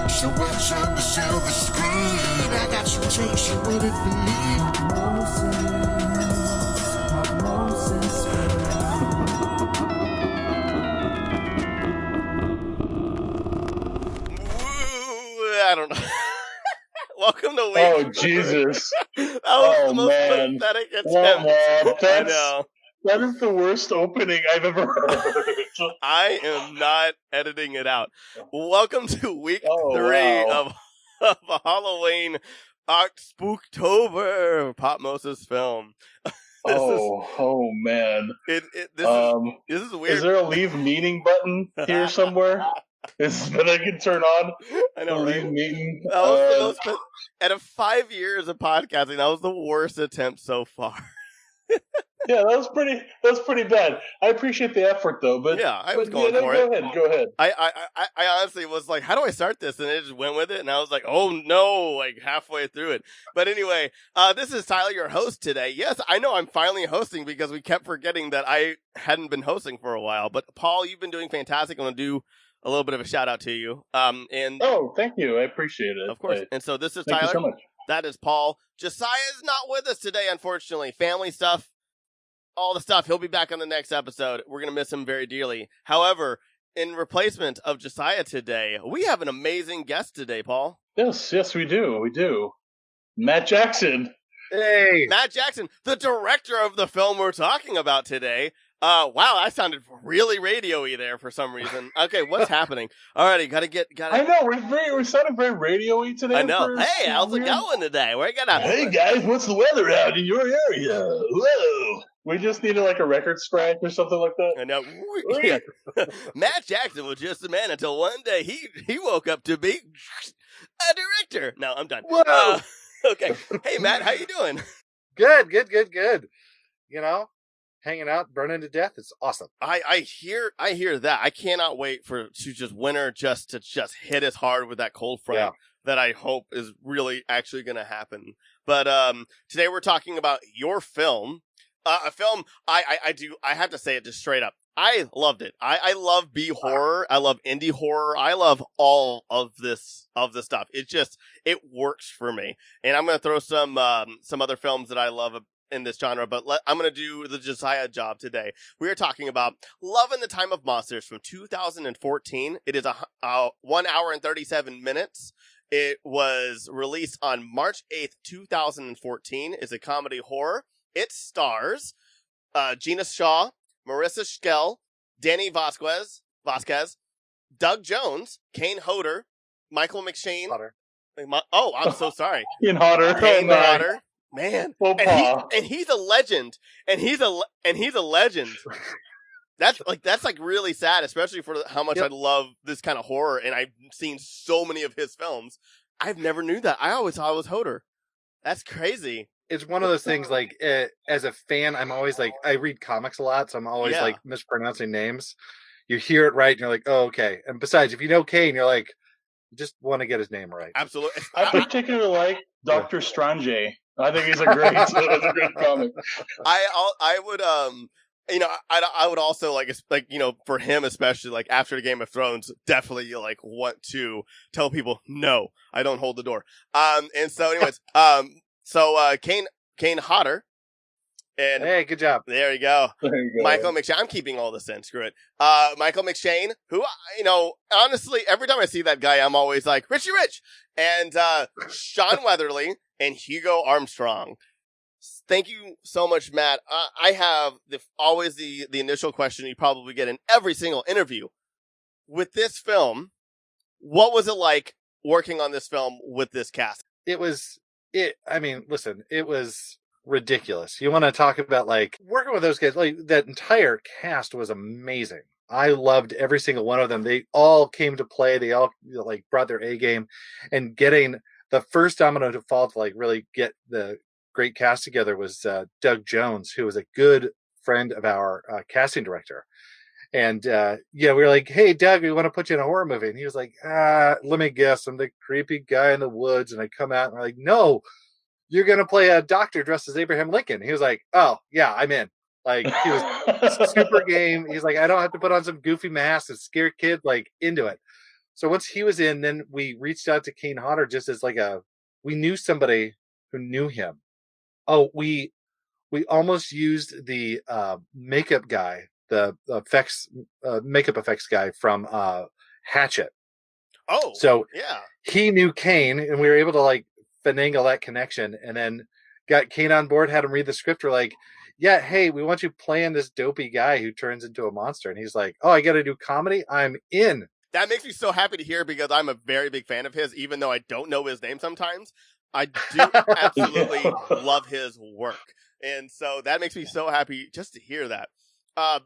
So watch on the silver screen. I got some drinks, you wanna be? Popmosis I don't know. Welcome to Week. Oh, Jesus. That was the most man. pathetic attempt. Well, I know. That is the worst opening I've ever heard. I am not editing it out. Welcome to Week 3 wow. of a Halloween Spooktober Popmosis Film. Man. This is weird. Is there a leave meeting button here somewhere? That I can turn on? I know, right? Leave meeting. That was the most, out of 5 years of podcasting, that was the worst attempt so far. Yeah, that was pretty bad. I appreciate the effort though, but yeah, I was going for it. Go ahead. I honestly was like, how do I start this? And it just went with it, and I was like, oh no, like halfway through it. But anyway, this is Tyler, your host today. Yes, I know I'm finally hosting because we kept forgetting that I hadn't been hosting for a while. But Paul, you've been doing fantastic. I'm going to do a little bit of a shout out to you. And thank you. I appreciate it. Of course. And so this is Thank Tyler. you so much. That is Paul. Josiah is not with us today, unfortunately. Family stuff. All the stuff. He'll be back on the next episode. We're going to miss him very dearly. However, in replacement of Josiah today, we have an amazing guest today, Paul. Yes, we do. We do. Matt Jackson. Hey. Matt Jackson, the director of the film we're talking about today. Wow, that sounded really radio-y there for some reason. Okay, what's happening? Alrighty, gotta. I know, we're sounding very radio-y today. I know. Hey, how's it going today? Hey guys, what's the weather out in your area? Whoa. We just needed like a record scratch or something like that. I know. Yeah. Matt Jackson was just a man until one day he woke up to be a director. No, I'm done. Whoa. Okay. Hey, Matt, how you doing? Good. You know, hanging out, burning to death. It's awesome. I hear that. I cannot wait for just winter to hit us hard with that cold front that I hope is really actually going to happen. But today we're talking about your film. A film I have to say it just straight up. I loved it. I love B horror. I love indie horror. I love all of this stuff. It works for me. And I'm going to throw some other films that I love in this genre, but I'm going to do the Josiah job today. We are talking about Love in the Time of Monsters from 2014. It is 1 hour and 37 minutes. It was released on March 8th, 2014. It's a comedy horror. It stars Gina Shaw, Marissa Schell, Danny Vasquez, Doug Jones, Kane Hodder, Michael McShane. Oh, I'm so sorry. Kane Hodder. Kane Hodder. Man. And he's a legend. And he's a legend. That's like really sad, especially for how much I love this kind of horror, and I've seen so many of his films. I've never knew that. I always thought it was Hodder. That's crazy. It's one of those things, like, as a fan, I'm always like, I read comics a lot, so I'm always like mispronouncing names. You hear it right, and you're like, oh, okay. And besides, if you know Kane, you're like, you just want to get his name right. Absolutely. I particularly like Dr. Strange. I think he's a great comic. I would I would also like for him especially, like after the Game of Thrones, definitely want to tell people no, I don't hold the door. And so anyways, Kane Hodder. And hey, good job. There you go. Michael McShane. I'm keeping all this in. Screw it. Michael McShane, who, honestly, every time I see that guy, I'm always like, Richie Rich. And Sean Weatherly and Hugo Armstrong. Thank you so much, Matt. I have always the initial question you probably get in every single interview. With this film, what was it like working on this film with this cast? It was ridiculous. You want to talk about working with those guys, that entire cast was amazing. I loved every single one of them. They all came to play. They all brought their A game, and getting the first domino to fall to really get the great cast together was Doug Jones, who was a good friend of our casting director. And we were like, hey, Doug, we want to put you in a horror movie. And he was like, let me guess, I'm the creepy guy in the woods. And I come out and I'm like, no, you're going to play a doctor dressed as Abraham Lincoln. He was like, oh, yeah, I'm in. He was super game. He's like, I don't have to put on some goofy mask and scare kids, into it. So once he was in, then we reached out to Kane Hodder just as like we knew somebody who knew him. Oh, we almost used the makeup guy, the effects makeup effects guy from Hatchet. Oh, so yeah. He knew Kane, and we were able to like finagle that connection, and then got Kane on board, had him read the script. We're like, yeah, hey, we want you playing this dopey guy who turns into a monster. And he's like, oh, I got to do comedy? I'm in. That makes me so happy to hear because I'm a very big fan of his, even though I don't know his name sometimes. I do absolutely love his work. And so that makes me so happy just to hear that.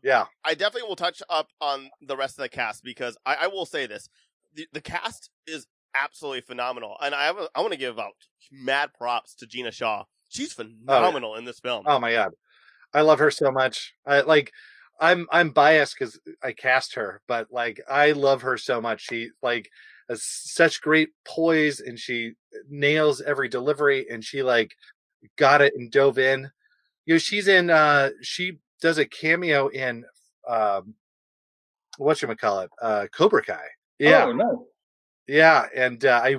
Yeah. I definitely will touch up on the rest of the cast because I will say this. The cast is absolutely phenomenal. And I want to give out mad props to Gina Shaw. She's phenomenal in this film. Oh my God. I love her so much. I'm biased because I cast her, but like I love her so much. She like has such great poise, and she nails every delivery, and she like got it and dove in. You know, she's in. She does a cameo in whatchamacallit, Cobra Kai. Yeah, Oh, no. yeah, and I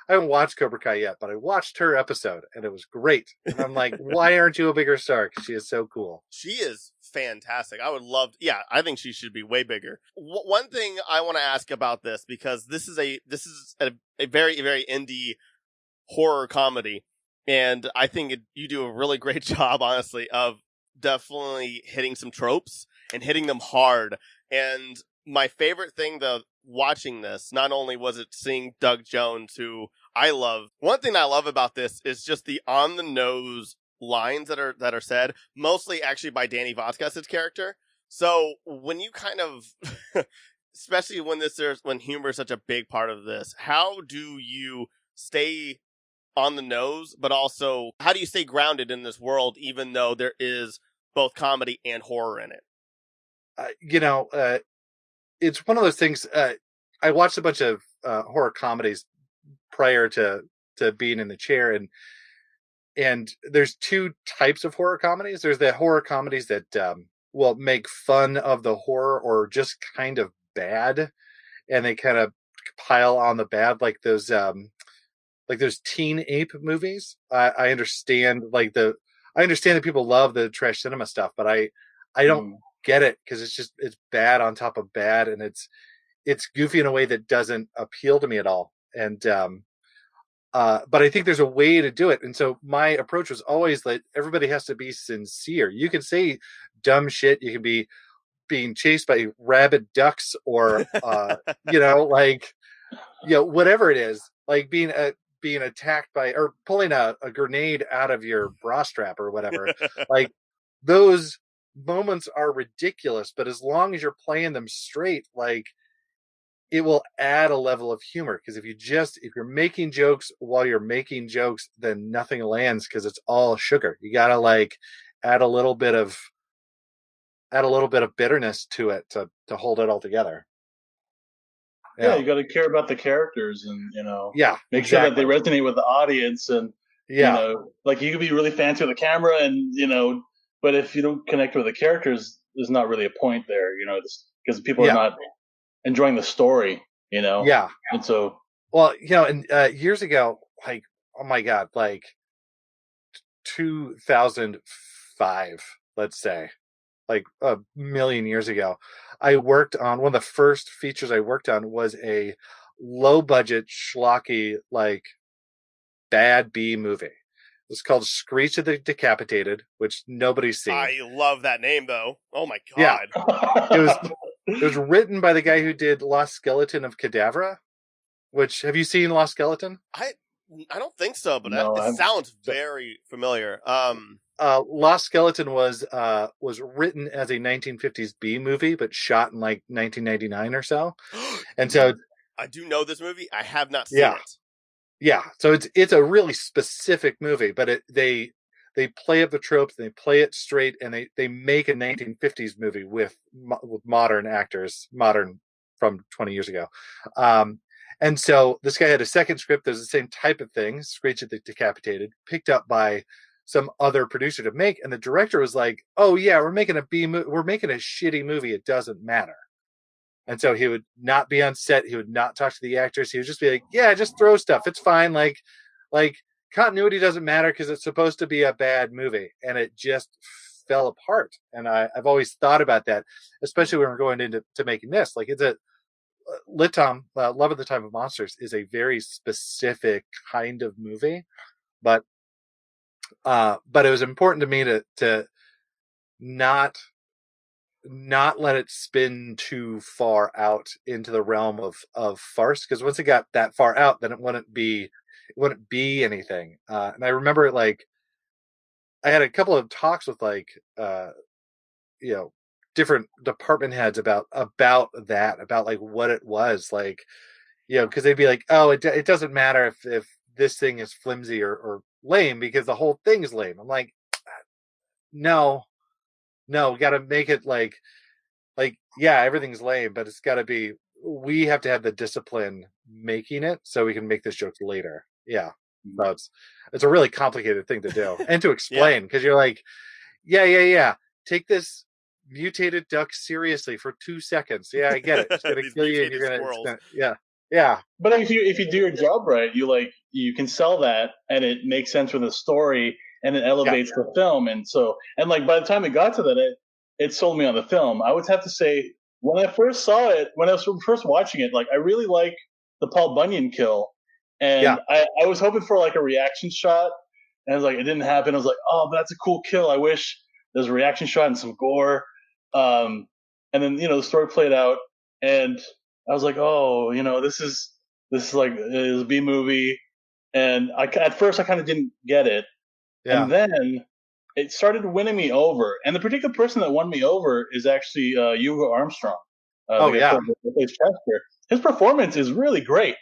haven't watched Cobra Kai yet, but I watched her episode, and it was great. And I'm like, why aren't you a bigger star? Because she is so cool. She is fantastic. I would love, I think she should be way bigger. One thing I want to ask about this, because this is a very, very indie horror comedy, and I think you do a really great job, honestly, of definitely hitting some tropes and hitting them hard. And my favorite thing, though, watching this, not only was it seeing Doug Jones, who I love. One thing I love about this is just the on the nose lines that are said, mostly actually by Danny Vasquez's character. So when you kind of, especially when humor is such a big part of this, how do you stay on the nose, but also how do you stay grounded in this world, even though there is both comedy and horror in it? It's one of those things. I watched a bunch of horror comedies prior to being in the chair, and there's two types of horror comedies. There's the horror comedies that will make fun of the horror or just kind of bad, and they kind of pile on the bad, like those teen ape movies. I understand I understand that people love the trash cinema stuff, but I don't get it because it's bad on top of bad, and it's goofy in a way that doesn't appeal to me at all. And but I think there's a way to do it. And so my approach was always like, everybody has to be sincere. You can say dumb shit. You can be being chased by rabid ducks or, whatever it is, like being attacked by, or pulling a grenade out of your bra strap or whatever. Like those moments are ridiculous, but as long as you're playing them straight, like, it will add a level of humor. Because if you're making jokes while you're making jokes, then nothing lands because it's all sugar. You gotta like add a little bit of bitterness to it to hold it all together. Yeah, you got to care about the characters, and make sure that they resonate with the audience. And like you could be really fancy with the camera, and but if you don't connect with the characters, there's not really a point there. Because people are not enjoying the story, Yeah. And so, well, and years ago, like, oh my God, like 2005, let's say, like a million years ago, I worked on one of the first features I worked on was a low budget schlocky, like bad B movie. It was called Screech of the Decapitated, which nobody's seen. I love that name though. Oh my God. Yeah. It was written by the guy who did Lost Skeleton of Cadavra, which, have you seen Lost Skeleton? I don't think so, but it sounds very familiar. Lost Skeleton was written as a 1950s B movie, but shot in like 1999 or so. And so I do know this movie. I have not seen it. Yeah. So it's a really specific movie, but they play up the tropes, and they play it straight, and they make a 1950s movie with modern actors, modern from 20 years ago. And so this guy had a second script. There's the same type of thing, Screech of the Decapitated, picked up by some other producer to make. And the director was like, oh yeah, we're making a B movie. We're making a shitty movie. It doesn't matter. And so he would not be on set. He would not talk to the actors. He would just be like, yeah, just throw stuff. It's fine. Like continuity doesn't matter because it's supposed to be a bad movie. And it just fell apart. And I've always thought about that, especially when we're going into making this. Like, it's a Lit Tom, Love at the Time of Monsters is a very specific kind of movie, but it was important to me to not let it spin too far out into the realm of farce, because once it got that far out, then it wouldn't be anything. And I remember, like, I had a couple of talks with, like, different department heads about that, about like what it was like, because they'd be like, oh, it doesn't matter if this thing is flimsy or lame because the whole thing is lame. I'm like, no, we got to make it like, yeah, everything's lame, but it's got to be, we have to have the discipline making it so we can make this joke later. Yeah. So it's a really complicated thing to do and to explain, because you're like, yeah. Take this mutated duck seriously for 2 seconds. Yeah, I get it. It's gonna kill you, and you're gonna. Yeah. But if you do your job right, you can sell that, and it makes sense with the story, and it elevates the film. And like by the time it got to that, it sold me on the film. I would have to say, when I first saw it, when I was first watching it, like, I really like the Paul Bunyan kill, and I was hoping for like a reaction shot, and I was like, it didn't happen. I was like, oh, that's a cool kill. I wish there's a reaction shot and some gore. And then, the story played out, and I was like, oh, this is like a B movie. And at first I kind of didn't get it. Yeah. And then it started winning me over. And the particular person that won me over is actually Hugo Armstrong. His performance is really great.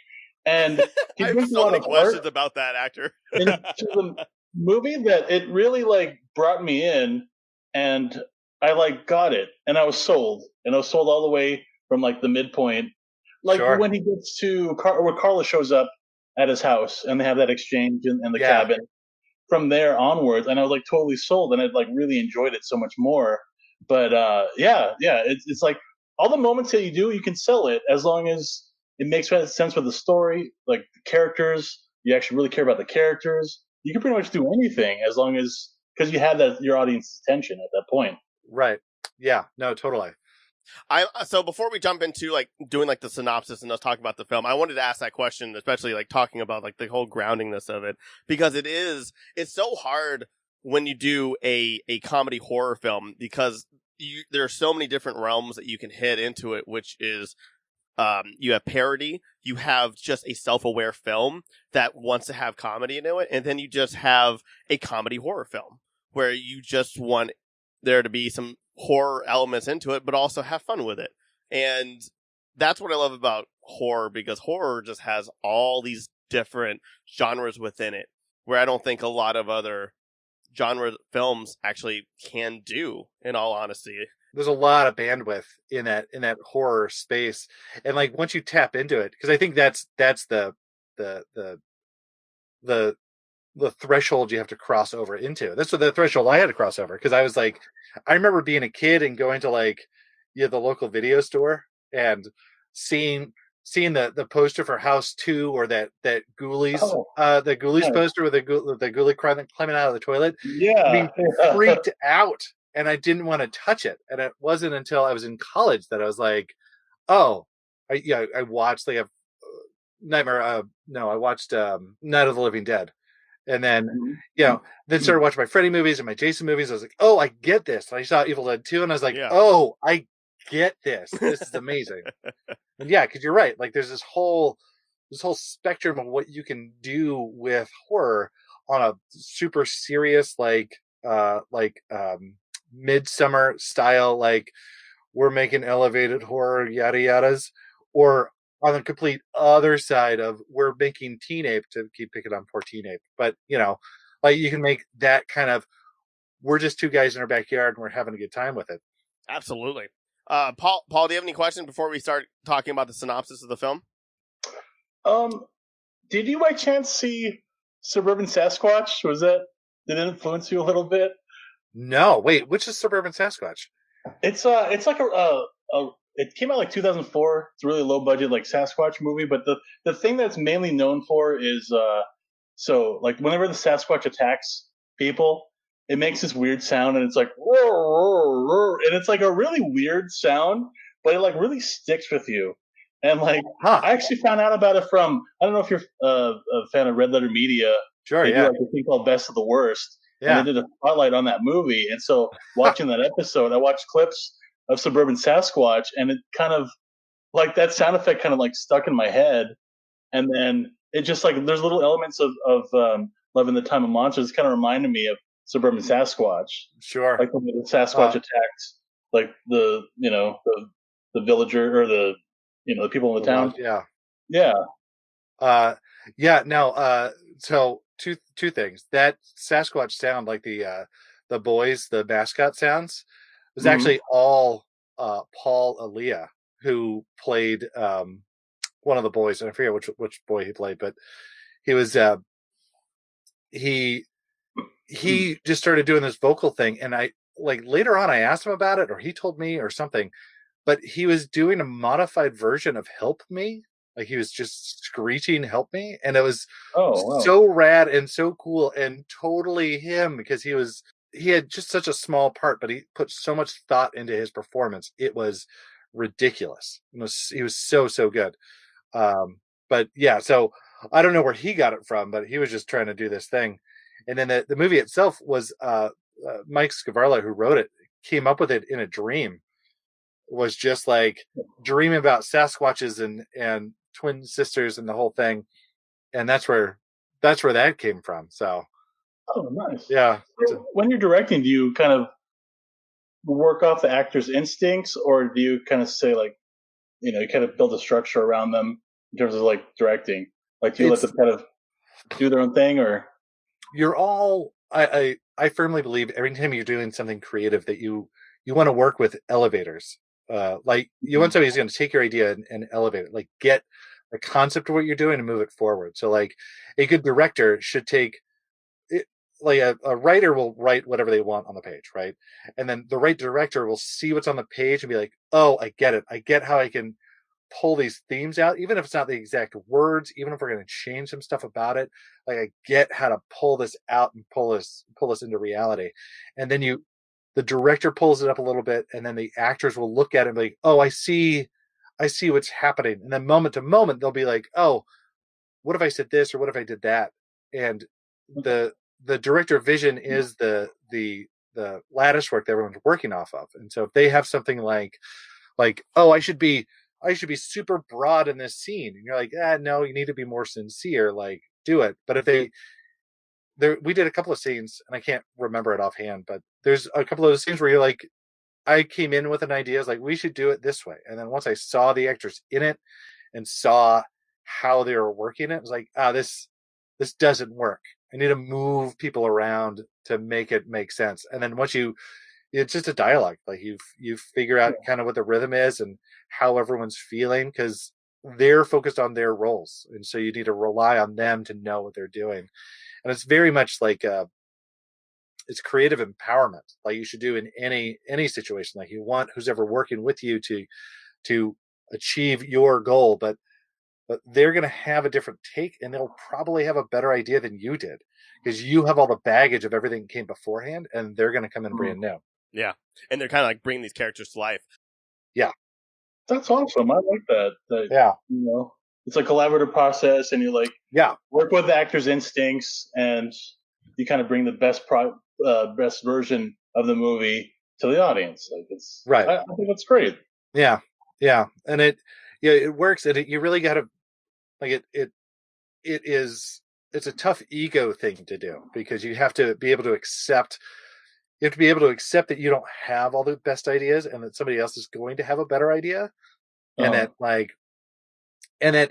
And he I have so many questions about that actor. into the movie that it really, like, brought me in, and I, like, got it, and I was sold all the way from, like, the midpoint. Like, when he gets to where Carla shows up at his house, and they have that exchange in the cabin. From there onwards, and I was, like, totally sold, and I'd, like, really enjoyed it so much more. But it's like all the moments that you do, you can sell it as long as it makes sense with the story, like the characters. You actually really care about the characters. You can pretty much do anything as long as, because you have your audience's attention at that point. Right. Yeah. No, totally. So before we jump into, like, doing, like, the synopsis and us talking about the film, I wanted to ask that question, especially, like, talking about, like, the whole groundingness of it, because it's so hard when you do a comedy horror film, because there are so many different realms that you can hit into it, which is, you have parody, you have just a self-aware film that wants to have comedy into it, and then you just have a comedy horror film where you just want there to be some horror elements into it, but also have fun with it. And that's what I love about horror, because horror just has all these different genres within it, where I don't think a lot of other genre films actually can do, in all honesty. There's a lot of bandwidth in that horror space, and, like, once you tap into it, because I think that's the threshold you have to cross over into. That's what the threshold I had to cross over, because I was like, I remember being a kid and going to, like, the local video store and seeing the poster for House 2, or that Ghoulies the Ghoulies poster with the ghoulie climbing out of the toilet. Yeah, being freaked out, and I didn't want to touch it. And it wasn't until I was in college that I was like, oh, I watched, like, a Nightmare. I watched Night of the Living Dead. And then, then started watching my Freddy movies and my Jason movies. I was like, oh, I get this. And I saw Evil Dead 2, and I was like, oh, I get this. This is amazing. And because you're right. Like, there's this whole spectrum of what you can do with horror on a super serious, like Midsummer style, like, we're making elevated horror, yada yadas, or on the complete other side of, we're making Teen Ape, to keep picking on poor Teen Ape. But, like, you can make that kind of, we're just two guys in our backyard and we're having a good time with it. Absolutely. Paul, do you have any questions before we start talking about the synopsis of the film? Did you by chance see Suburban Sasquatch? Did it influence you a little bit? No, wait, which is Suburban Sasquatch? It's like it came out like 2004. It's a really low budget, like Sasquatch movie. But the thing that's mainly known for is so like whenever the Sasquatch attacks people, it makes this weird sound, and it's like roar, roar, roar, and it's like a really weird sound, but it like really sticks with you. And like I actually found out about it from, I don't know if you're a fan of Red Letter Media. Sure, they yeah. do like a thing called Best of the Worst. Yeah. And they did a spotlight on that movie. And so watching that episode, I watched clips of Suburban Sasquatch, and it kind of like that sound effect kind of like stuck in my head. And then it just like there's little elements of Love in the Time of Monsters kind of reminded me of Suburban Sasquatch. Sure. Like when the Sasquatch attacked like the villager or the people in the town. Yeah. Yeah. No. So two things. That Sasquatch sound, like the boys, the mascot sounds, was actually all Paul Elia, who played one of the boys, and I forget which boy he played, but he was he just started doing this vocal thing, and I like later on I asked him about it, or he told me or something, but he was doing a modified version of Help Me. Like he was just screeching "Help Me," and it was so rad and so cool and totally him, because he had just such a small part, but he put so much thought into his performance. It was ridiculous. He was so good. But yeah, so I don't know where he got it from, but he was just trying to do this thing. And then the movie itself was Mike Scavarla, who wrote it, came up with it in a dream. Was just like dreaming about Sasquatches and twin sisters and the whole thing, and that's where that came from. So, nice. Yeah. So when you're directing, do you kind of work off the actor's instincts, or do you kind of say like, you kind of build a structure around them in terms of like directing? Like, do you let them kind of do their own thing, or you're all? I firmly believe every time you're doing something creative that you want to work with elevators. Like you want somebody who's going to take your idea and elevate it, like get the concept of what you're doing and move it forward. So like a good director should take it, like a writer will write whatever they want on the page, right? And then the right director will see what's on the page and be like, oh, I get it. I get how I can pull these themes out, even if it's not the exact words, even if we're going to change some stuff about it. Like I get how to pull this out and pull this into reality. And then the director pulls it up a little bit, and then the actors will look at it and be like, oh, I see what's happening. And then moment to moment, they'll be like, oh, what if I said this, or what if I did that? And the director vision is the lattice work that everyone's working off of. And so if they have something like, oh, I should be super broad in this scene, and you're like, no, you need to be more sincere, like do it. But if we did a couple of scenes, and I can't remember it offhand, but there's a couple of those scenes where you're like, I came in with an idea, I was like, we should do it this way. And then once I saw the actors in it and saw how they were working it, I was like, this doesn't work. I need to move people around to make it make sense. And then once it's just a dialogue. Like you figure out kind of what the rhythm is and how everyone's feeling, because they're focused on their roles. And so you need to rely on them to know what they're doing. And it's very much like it's creative empowerment, like you should do in any situation. Like you want who's ever working with you to achieve your goal, but they're going to have a different take, and they'll probably have a better idea than you did, because you have all the baggage of everything that came beforehand, and they're going to come in brand new. Yeah, and they're kind of like bringing these characters to life. Yeah, that's awesome. I like that. Yeah, it's a collaborative process, and you work with the actors' instincts, and you kind of bring the best version of the movie to the audience. Like it's right. I think that's great. Yeah, and it works, and you really got to like it's a tough ego thing to do, because you have to be able to accept. You have to be able to accept that you don't have all the best ideas, and that somebody else is going to have a better idea, and that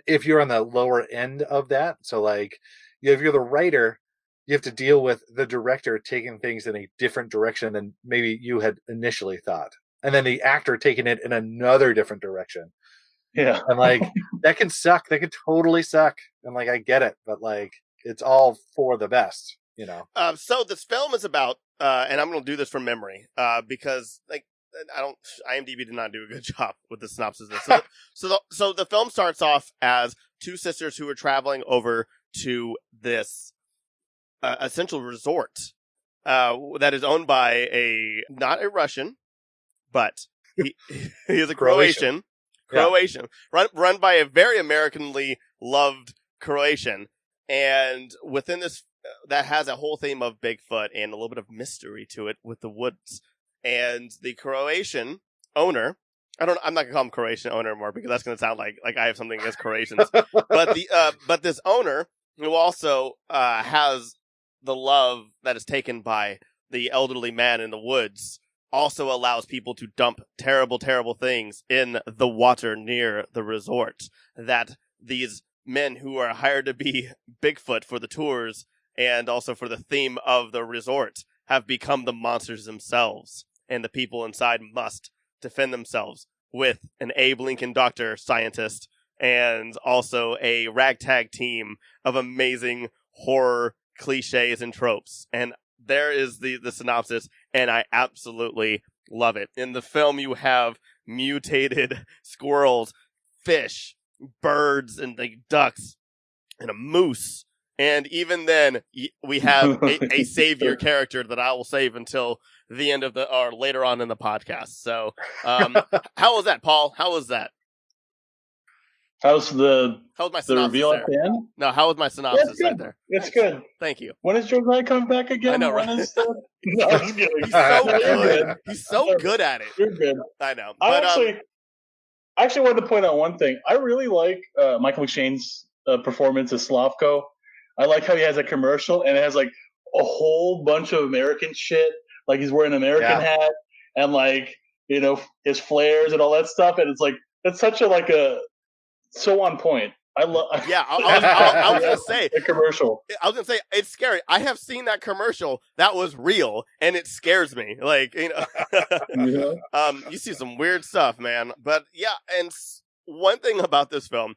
if you're on the lower end of that, so like if you're the writer, you have to deal with the director taking things in a different direction than maybe you had initially thought, and then the actor taking it in another different direction. Yeah, and like that can suck. That can totally suck, and like I get it, but like it's all for the best, So this film is about, and I'm going to do this from memory, because like IMDb did not do a good job with the synopsis of this. So the film starts off as two sisters who are traveling over to this essential resort that is owned by not a Russian, but he is a Croatian. Run by a very Americanly loved Croatian. And within this, that has a whole theme of Bigfoot and a little bit of mystery to it with the woods. And the Croatian owner, I'm not gonna call him Croatian owner anymore because that's gonna sound like I have something against Croatians. But this owner, who also has the love that is taken by the elderly man in the woods, also allows people to dump terrible, terrible things in the water near the resort. That these men who are hired to be Bigfoot for the tours and also for the theme of the resort have become the monsters themselves. And the people inside must defend themselves with an Abe Lincoln doctor scientist and also a ragtag team of amazing horror cliches and tropes. And there is the synopsis, and I absolutely love it. In the film, you have mutated squirrels, fish, birds, and like ducks, and a moose. And even then, we have a savior character that I will save until the end of or later on in the podcast. So, how was that, Paul? How was that? How's the reveal there? At the end? No, how was my synopsis right there? It's good. Thank you. When is Josiah coming back again? I know, right? He's so good. He's so good at it. You're good. I know. But, I actually wanted to point out one thing. I really like Michael McShane's performance as Slavko. I like how he has a commercial and it has like a whole bunch of American shit. Like he's wearing an American hat and like, you know, his flares and all that stuff. And it's like, it's such a so on point. I love. Yeah, I was gonna say the commercial. I was gonna say it's scary. I have seen that commercial. That was real, and it scares me. Like you see some weird stuff, man. But yeah, and one thing about this film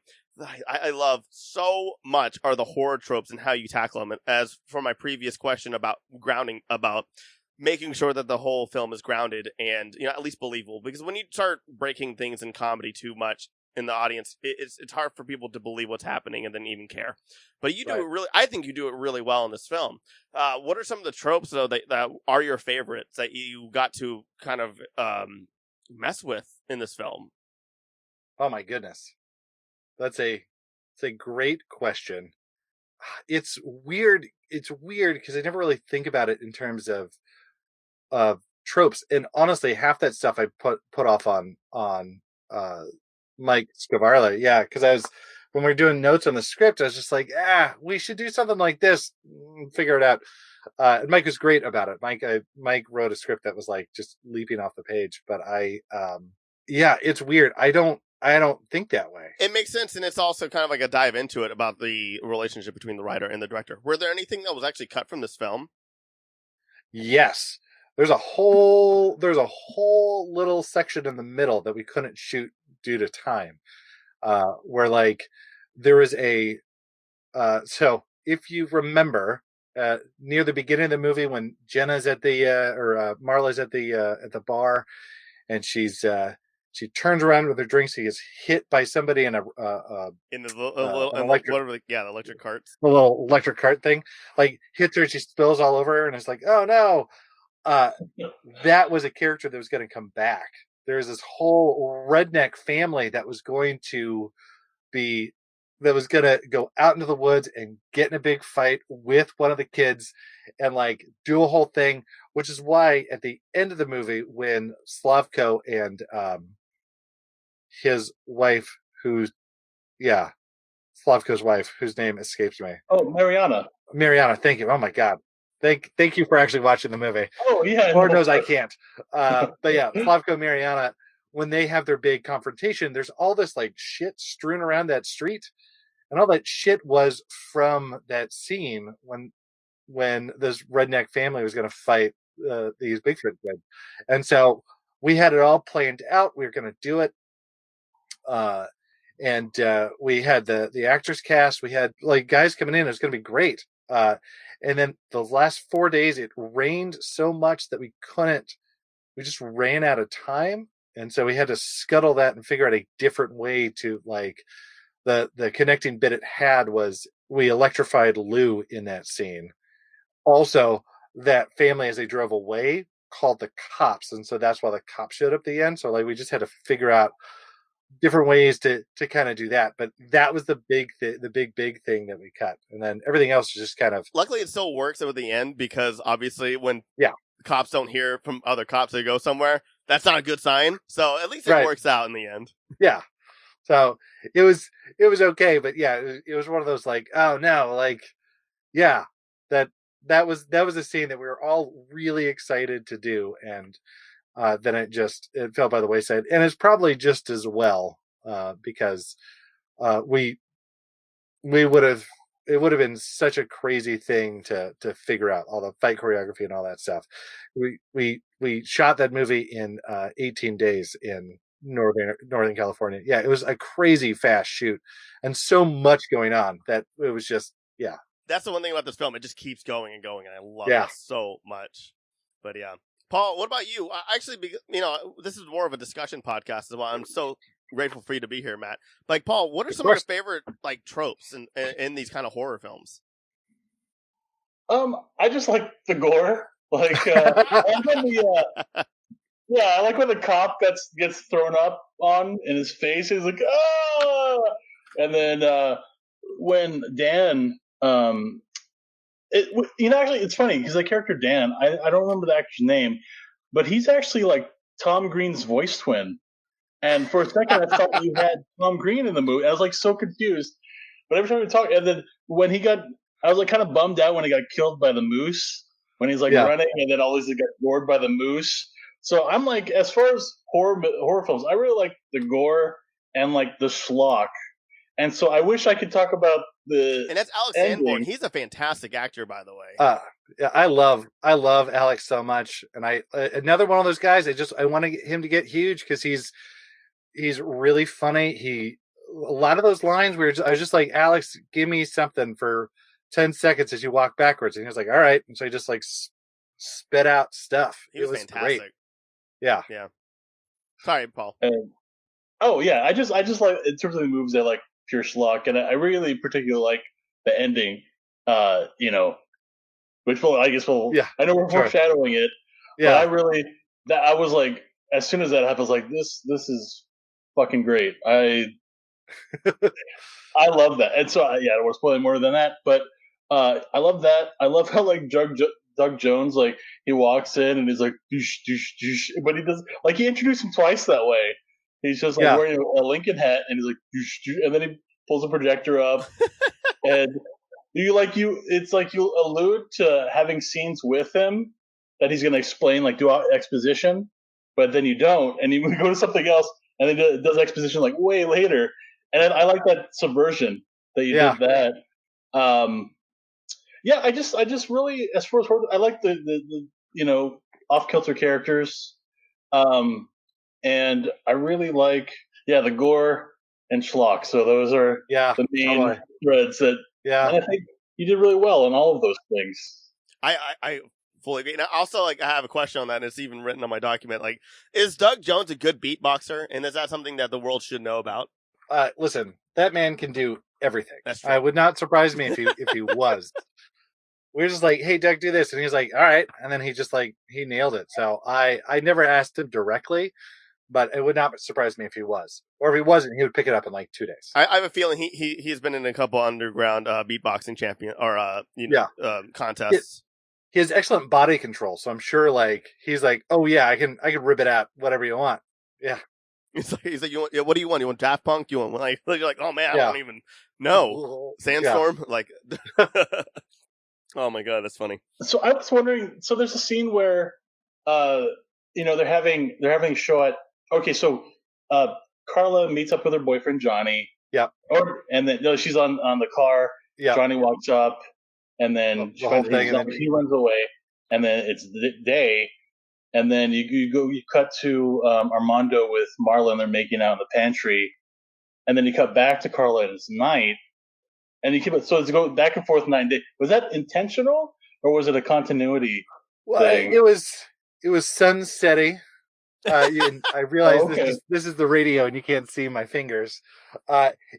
I love so much are the horror tropes and how you tackle them. As for my previous question about grounding, about making sure that the whole film is grounded and at least believable. Because when you start breaking things in comedy too much in the audience, it's hard for people to believe what's happening and then even care. But you do it really. I think you do it really well in this film. What are some of the tropes though that are your favorites that you got to kind of mess with in this film? Oh my goodness, it's a great question. It's weird. It's weird because I never really think about it in terms of tropes. And honestly, half that stuff I put off on Mike Scavarla. Yeah, because when we were doing notes on the script, I was just like, we should do something like this. Figure it out. And Mike was great about it. Mike wrote a script that was like just leaping off the page. But it's weird. I don't think that way. It makes sense, and it's also kind of like a dive into it about the relationship between the writer and the director. Were there anything that was actually cut from this film? Yes. There's a whole little section in the middle that we couldn't shoot due to time. Where like there was so if you remember near the beginning of the movie when Jenna's at the Marla's at the bar and she turns around with her drinks. He gets hit by somebody in the electric carts. The little electric cart thing, like hits her. She spills all over her, and it's like, oh no! That was a character that was going to come back. There's this whole redneck family that was going to go out into the woods and get in a big fight with one of the kids and like do a whole thing, which is why at the end of the movie when Slavko and his wife, Slavko's wife, whose name escapes me. Oh, Mariana, thank you. Oh my God. Thank you for actually watching the movie. Oh yeah. Lord knows I can't. But yeah, Slavko and Mariana, when they have their big confrontation, there's all this like shit strewn around that street. And all that shit was from that scene when this redneck family was going to fight these Bigfoot kids. And so we had it all planned out. We were going to do it. And we had the actors cast. We had like guys coming in. It was going to be great. And then the last 4 days, it rained so much that we couldn't we just ran out of time. And so we had to scuttle that and figure out a different way to, like, the connecting bit it had was we electrified Lou in that scene. Also, that family, as they drove away, called the cops. And so that's why the cops showed up at the end. So, like, we just had to figure out different ways to kind of do that. But that was the big thing that we cut. And then everything else was just kind of... Luckily, it still works at the end, because obviously when cops don't hear from other cops, they go somewhere. That's not a good sign. So at least it works out in the end. Yeah. So it was okay, but it was one of those, like, oh no, like, that was a scene that we were all really excited to do, and then it fell by the wayside, and it's probably just as well, because it would have been such a crazy thing to figure out all the fight choreography and all that stuff. We shot that movie in 18 days in Northern California. Yeah, it was a crazy fast shoot, and so much going on that it was just That's the one thing about this film; it just keeps going and going, and I love it so much. But Paul, what about you? Actually, this is more of a discussion podcast as well. I'm so grateful for you to be here, Matt. Like, Paul, what are some of your favorite, like, tropes in these kind of horror films? I just like the gore. Like, I like when the cop gets thrown up on in his face. He's like, oh! And then when Dan, actually, it's funny because the character Dan, I don't remember the actor's name, but he's actually like Tom Green's voice twin. And for a second, I thought you had Tom Green in the movie. I was like so confused. But every time we talk, and then when I was like kind of bummed out when he got killed by the moose, when he's like running, and then always got gored by the moose. So I'm like, as far as horror films, I really like the gore and like the schlock. And so I wish I could talk about and that's Alex Sanborn. He's a fantastic actor, by the way. I love Alex so much, and another one of those guys. I want him to get huge because he's really funny. A lot of those lines I was just like, Alex, give me something for 10 seconds as you walk backwards, and he was like, all right, and so he just like spit out stuff. He was fantastic. Great. Yeah. Sorry, Paul. I just like, in terms of the movies, I like pure schlock, and I really particularly like the ending. Which I know we're foreshadowing it. Yeah. But I was like, as soon as that happened, I was like, this is fucking great. I love that. And so, I don't want to spoil more than that, but I love that. I love how, like, Doug Jones, like, he walks in and he's like, doosh, doosh, doosh. But he does, like, he introduced him twice that way. He's just like wearing a Lincoln hat, and he's like, doosh, doosh, and then he pulls a projector up, and it's like you allude to having scenes with him that he's going to explain, like, do exposition, but then you don't, and you go to something else, and then does exposition like way later, and then I like that subversion that you did that. I just really, as far as horror, I like the off kilter characters. And I really like, the gore and schlock. So those are the main threads that, and I think you did really well in all of those things. I fully agree. And also, like, I have a question on that, and it's even written on my document. Like, is Doug Jones a good beatboxer? And is that something that the world should know about? Listen, that man can do everything. That's true. I would not surprise me if he was. We were just like, hey, Doug, do this. And he's like, all right. And then he just, like, he nailed it. So I never asked him directly, but it would not surprise me if he was. Or if he wasn't, he would pick it up in like 2 days. I have a feeling he's been in a couple underground beatboxing champion or contests. He has excellent body control, so I'm sure like he's like, oh yeah, I can rip it out, whatever you want. Yeah. He's like, what do you want? You want Daft Punk? You want, like, you're like, oh man, I don't even know. Sandstorm, like. Oh my god, that's funny. So I was wondering. So there's a scene where, they're having a show at. Okay, so Carla meets up with her boyfriend Johnny. Yeah. And then she's on the car. Yeah. Johnny walks up, and then he runs away, and then it's the day, and then you cut to Armando with Marla, and they're making out in the pantry, and then you cut back to Carla, and it's night. And you keep it, so it's going back and forth 9 days. Was that intentional, or was it a continuity thing? It was sunsetting, I realize this is the radio and you can't see my fingers.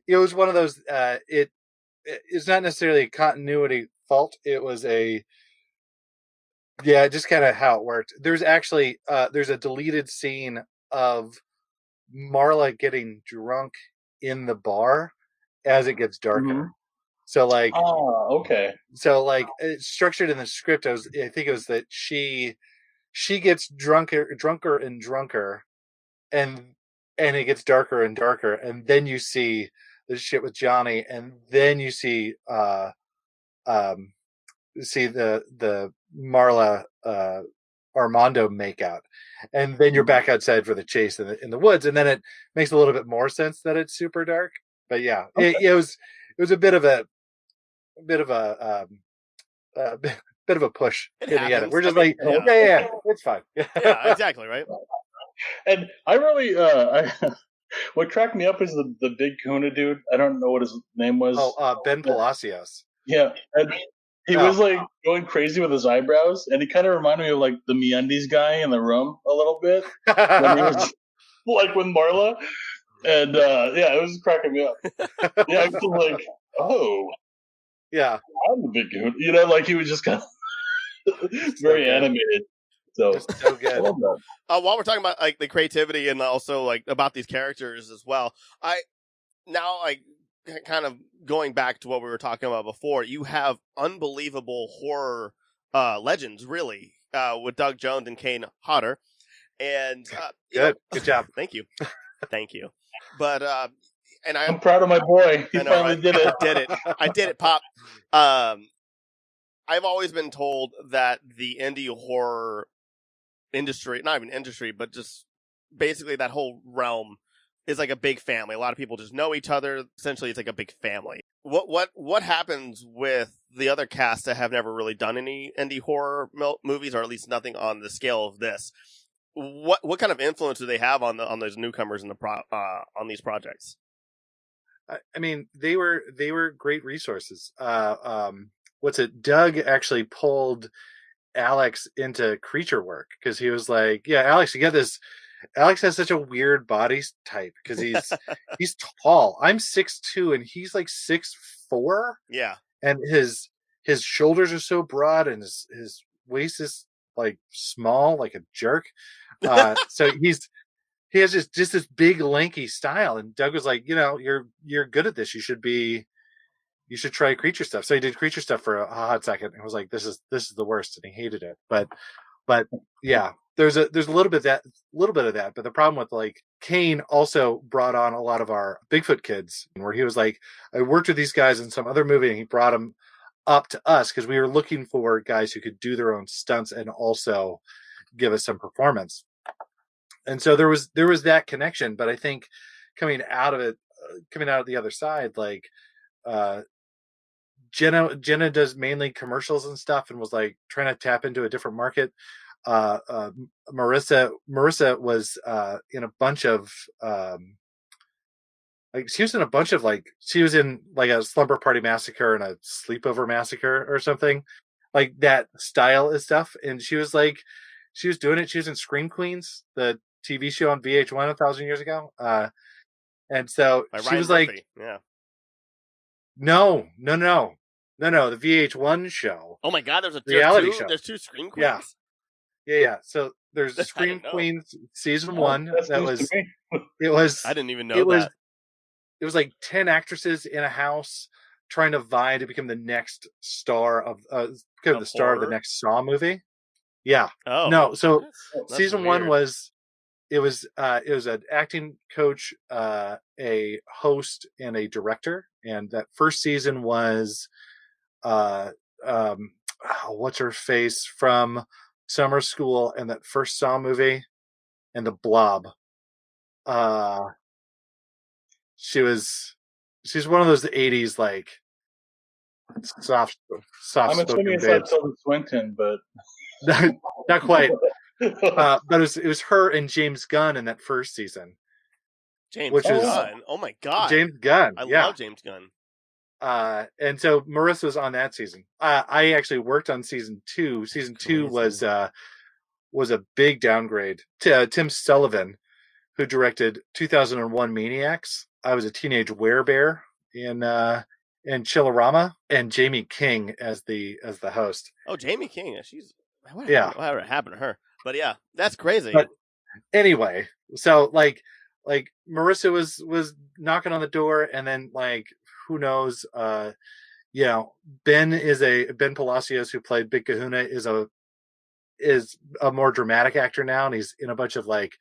It was one of those. It's not necessarily a continuity fault. It was just kind of how it worked. There's actually there's a deleted scene of Marla getting drunk in the bar as it gets darker. Mm-hmm. So like, So like, it's structured in the script. I think it was that she gets drunker and drunker, and it gets darker and darker, and then you see the shit with Johnny, and then you see the Marla Armando makeout, and then you're back outside for the chase in the woods, and then it makes a little bit more sense that it's super dark. But yeah, it was a bit of a push in the edit. We're just it's fine. Yeah, exactly, right. And I really what cracked me up is the big Kuna dude. I don't know what his name was. Ben Palacios. Yeah, and he was like going crazy with his eyebrows, and he kind of reminded me of like the MeUndies guy in the room a little bit when he was like with Marla, and it was cracking me up. Yeah, I was like, yeah, I'm the big Kuna. Like he was just kind of very animated. So good. While we're talking about like the creativity and also like about these characters as well, kind of going back to what we were talking about before, you have unbelievable horror legends, really, with Doug Jones and Kane Hodder. And good job. Thank you. But and I'm proud of my boy. He finally did it. I did it, Pop. I've always been told that the indie horror industry, not even industry, but just basically that whole realm is like a big family. A lot of people just know each other. Essentially, it's like a big family. What happens with the other cast that have never really done any indie horror movies, or at least nothing on the scale of this? What kind of influence do they have on those newcomers in on these projects? I mean, they were great resources. Doug actually pulled Alex into creature work because he was like, yeah, Alex, you get this. Alex has such a weird body type because he's tall. I'm 6'2" and he's like 6'4". Yeah. And his shoulders are so broad and his waist is like small, like a jerk. So he has just this big lanky style. And Doug was like, you're good at this. You should try creature stuff. So he did creature stuff for a hot second and was like, this is the worst, and he hated it. But yeah, there's a little bit of that. But the problem with like Kane also brought on a lot of our Bigfoot kids, where he was like, I worked with these guys in some other movie, and he brought them up to us because we were looking for guys who could do their own stunts and also give us some performance. And so there was that connection. But I think coming out of the other side, like Jenna does mainly commercials and stuff, and was like trying to tap into a different market. Marissa was in a bunch of she was in like a Slumber Party Massacre and a Sleepover Massacre or something like that style of stuff. And she was doing it. She was in Scream Queens, the TV show on VH1 1,000 years ago. And so she was like, yeah. No, the VH1 show. Oh my God, there's a reality show. There's two Scream Queens. Yeah. So there's Scream Queens season 1. That was. It was. I didn't even know that. It was like 10 actresses in a house trying to vie to become the next star of the star of the next Saw movie. Yeah. Oh no. So that's season weird. 1 was. It was an acting coach, a host, and a director. And that first season was, what's her face from Summer School and that first Saw movie, and The Blob. She's one of those 80s like soft. I'm assuming it's not Tilda Swinton, but not quite. But it was her and James Gunn in that first season. Gunn. Oh my God. James Gunn. I love James Gunn. And so Marissa was on that season. I actually worked on season 2. Season 2 was was a big downgrade. Tim Sullivan, who directed 2001 Maniacs, I Was a Teenage Werebear in Chillerama, and Jamie King as the host. Oh, Jamie King, whatever happened to her? But yeah, that's crazy. But anyway, so like Marissa was knocking on the door, and then like who knows, Ben Palacios, who played Big Kahuna, is a more dramatic actor now, and he's in a bunch of like,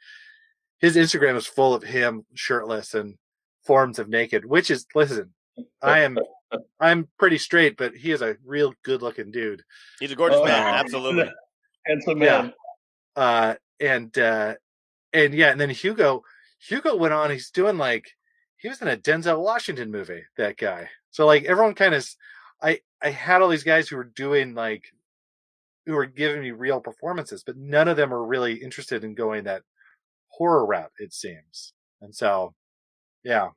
his Instagram is full of him shirtless and forms of naked, which is, listen, I'm pretty straight, but he is a real good looking dude. He's a gorgeous man, absolutely. Handsome man. And then Hugo went on, he was in a Denzel Washington movie, that guy. So like everyone kind of, I had all these guys who were doing like, who were giving me real performances, but none of them were really interested in going that horror route, it seems. And so, yeah.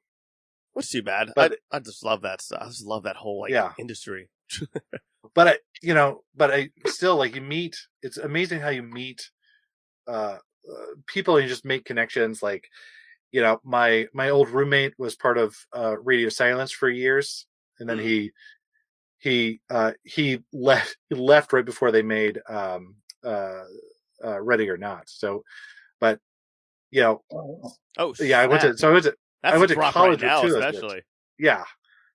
Which is too bad. But I just love that stuff. I just love that whole industry. But I still, like, it's amazing how you meet people and you just make connections. Like, my old roommate was part of Radio Silence for years, and then he left right before they made Ready or Not. So, but I went to college right now, with two, especially. Yeah.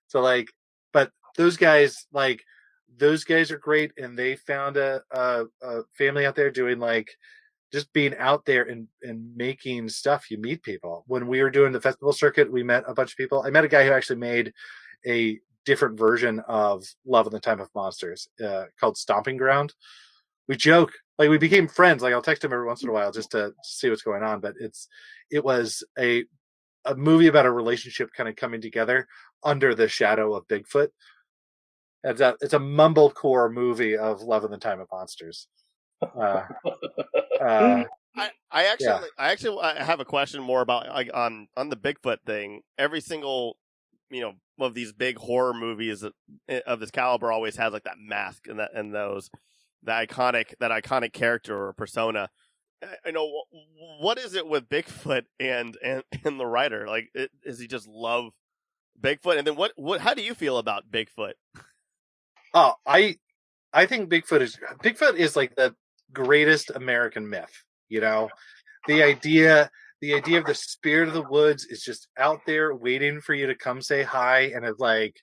So like, but those guys are great, and they found a family out there doing like, just being out there and making stuff. You meet people. When we were doing the festival circuit, we met a bunch of people. I met a guy who actually made a different version of Love in the Time of Monsters, called Stomping Ground. We joke, like, we became friends. Like, I'll text him every once in a while just to see what's going on. But it was a movie about a relationship kind of coming together under the shadow of Bigfoot. It's a mumblecore movie of Love in the Time of Monsters. I actually have a question more about, like, on the Bigfoot thing. Every single of these big horror movies of this caliber always has like that mask and those that iconic character or persona. I know, what is it with Bigfoot and the writer? Like, does he just love Bigfoot? And then what? How do you feel about Bigfoot? Oh, I think Bigfoot is like the greatest American myth. The idea of the spirit of the woods is just out there waiting for you to come say hi, and it's like,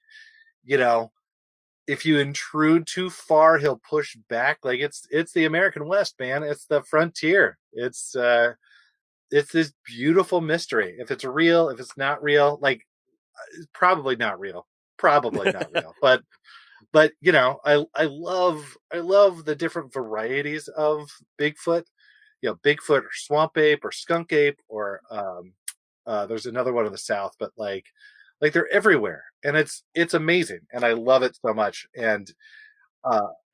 if you intrude too far, he'll push back. Like, it's the American West, man. It's the frontier. It's this beautiful mystery. If it's real, if it's not real, like, probably not real. But I love the different varieties of Bigfoot. Bigfoot or swamp ape or skunk ape, or there's another one in the South, but like they're everywhere, and it's amazing, and I love it so much. And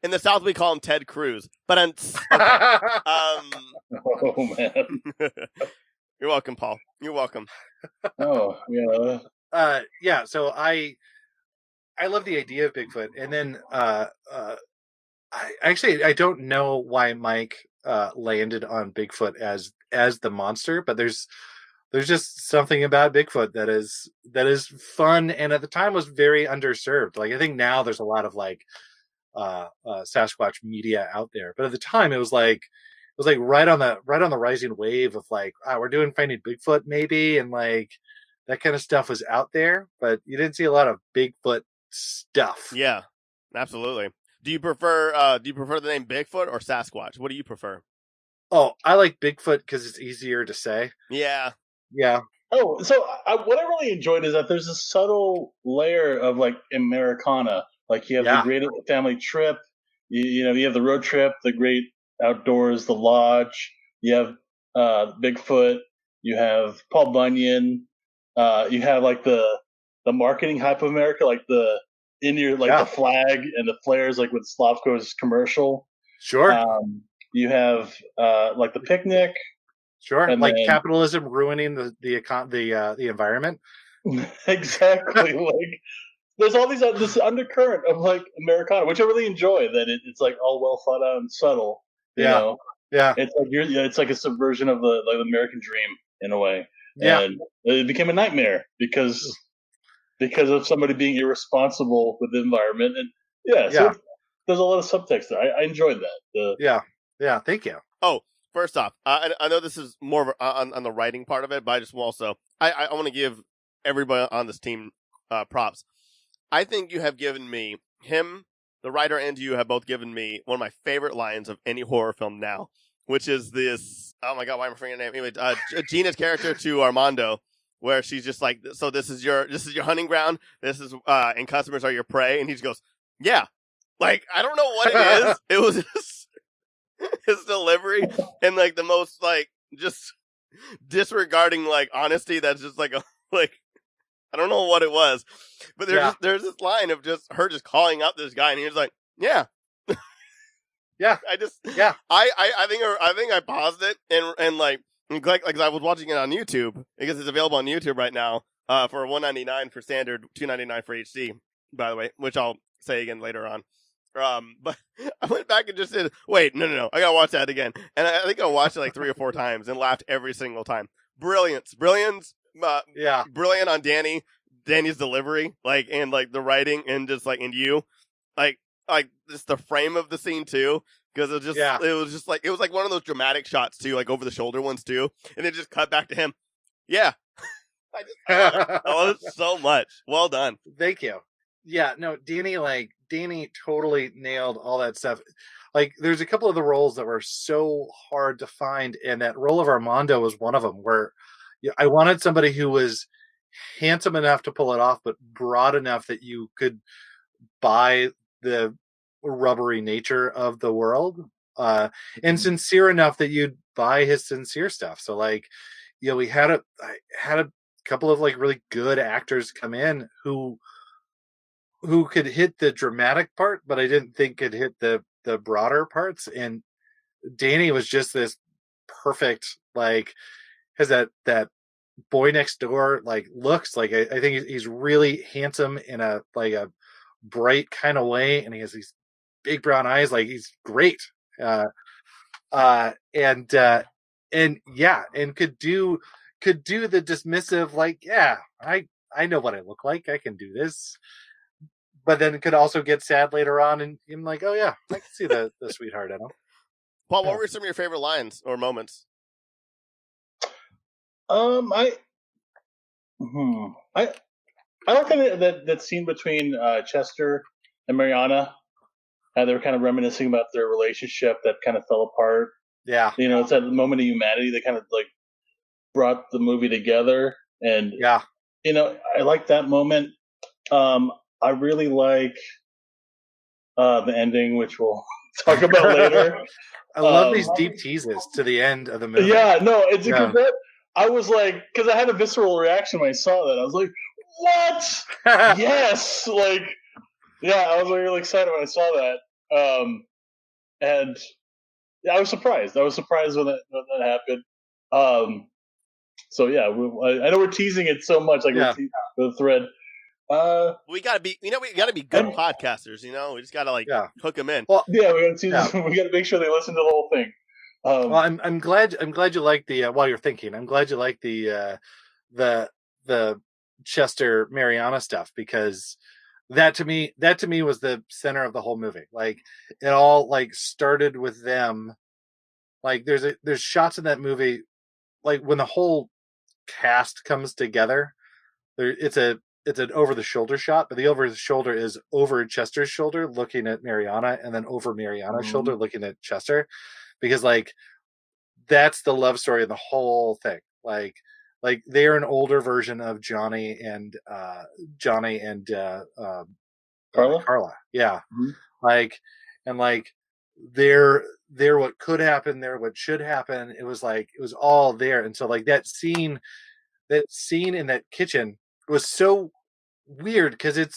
in the South we call him Ted Cruz, but oh man. You're welcome, Paul. You're welcome. Oh yeah. Yeah. So I love the idea of Bigfoot, and then I don't know why Mike landed on Bigfoot as the monster, but there's just something about Bigfoot that is fun, and at the time was very underserved. Like, I think now there's a lot of like Sasquatch media out there, but at the time it was like right on the rising wave of like, we're doing Finding Bigfoot maybe, and like that kind of stuff was out there, but you didn't see a lot of Bigfoot stuff. Yeah, absolutely. Do you prefer the name Bigfoot or Sasquatch? What do you prefer? Oh, I like Bigfoot because it's easier to say. Yeah. Yeah. Oh, so what I really enjoyed is that there's a subtle layer of like Americana. Like, you have the great family trip, you have the road trip, the great outdoors, the lodge. You have Bigfoot. You have Paul Bunyan. You have like the marketing hype of America, like the flag and the flares, like with Slavko's commercial. Sure. You have like the picnic. Sure. And like capitalism ruining the environment. Exactly. Like, there's all this undercurrent of like Americana, which I really enjoy. That it's like all well thought out and subtle. You know? Yeah. It's like a subversion of the American dream in a way. Yeah. And it became a nightmare because of somebody being irresponsible with the environment. And so there's a lot of subtext there. I enjoyed that. Yeah. Thank you. Oh, first off, I know this is more of on the writing part of it, but I just also I want to give everybody on this team props. I think you have given me him, the writer, and you have both given me one of my favorite lines of any horror film now, which is this. Oh my god, why am I forgetting her name? Anyway, Gina's character to Armando, where she's just like, "So this is your hunting ground. This is and customers are your prey," and he just goes, "Yeah." Like, I don't know what it is. It was just his delivery and like the most like just disregarding like honesty. That's just like a like. I don't know what it was, but there's this line of just her just calling out this guy, and he was like, "Yeah, yeah." I think I paused it and like I was watching it on YouTube because it's available on YouTube right now for $1.99 for standard, $2.99 for HD. By the way, which I'll say again later on. But I went back and just said, "Wait, no, I gotta watch that again," and I think I watched it like 3 or 4 times and laughed every single time. Brilliant. Brilliant on Danny's delivery, like, and like the writing, and just like, and you, like just the frame of the scene too, because it was like one of those dramatic shots too, like over the shoulder ones too, and then just cut back to him. Yeah, I love it so much. Well done. Thank you. Yeah, no, Danny totally nailed all that stuff. Like, there's a couple of the roles that were so hard to find, and that role of Armando was one of them, where I wanted somebody who was handsome enough to pull it off, but broad enough that you could buy the rubbery nature of the world, and sincere enough that you'd buy his sincere stuff. So, like, we had a couple of like really good actors come in who could hit the dramatic part, but I didn't think could hit the broader parts. And Danny was just this perfect, like, has that boy next door like looks like. I think he's really handsome in a like a bright kind of way, and he has these big brown eyes. Like, he's great, and could do the dismissive, like, yeah, I know what I look like, I can do this, but then could also get sad later on, and I'm like, oh yeah, I can see the sweetheart in him. Paul, what were some of your favorite lines or moments? I like that scene between Chester and Mariana. They were kind of reminiscing about their relationship that kind of fell apart. Yeah, it's that moment of humanity that kind of like brought the movie together. And I like that moment. I really like the ending, which we'll talk about later. I love these deep teases to the end of the movie. Yeah, no, it's a good bit. I was like, because I had a visceral reaction when I saw that. I was like, what? Yes! Like, yeah, I was really excited when I saw that. And I was surprised. I was surprised when that happened. So yeah, I know we're teasing it so much, like we're teasing the thread. We gotta be good podcasters. We just gotta hook them in. Well, yeah, we gotta make sure they listen to the whole thing. Well, I'm glad you like the while you're thinking. I'm glad you like the Chester Mariana stuff, because that to me was the center of the whole movie. Like, it all like started with them. Like, there's shots in that movie, like when the whole cast comes together. It's an over the shoulder shot, but the over the shoulder is over Chester's shoulder looking at Mariana, and then over Mariana's shoulder looking at Chester, because like that's the love story of the whole thing. Like they're an older version of Johnny and Carla. Yeah. Like, and like they're what could happen, they're what should happen. It was all there. And so like that scene in that kitchen was so weird, because it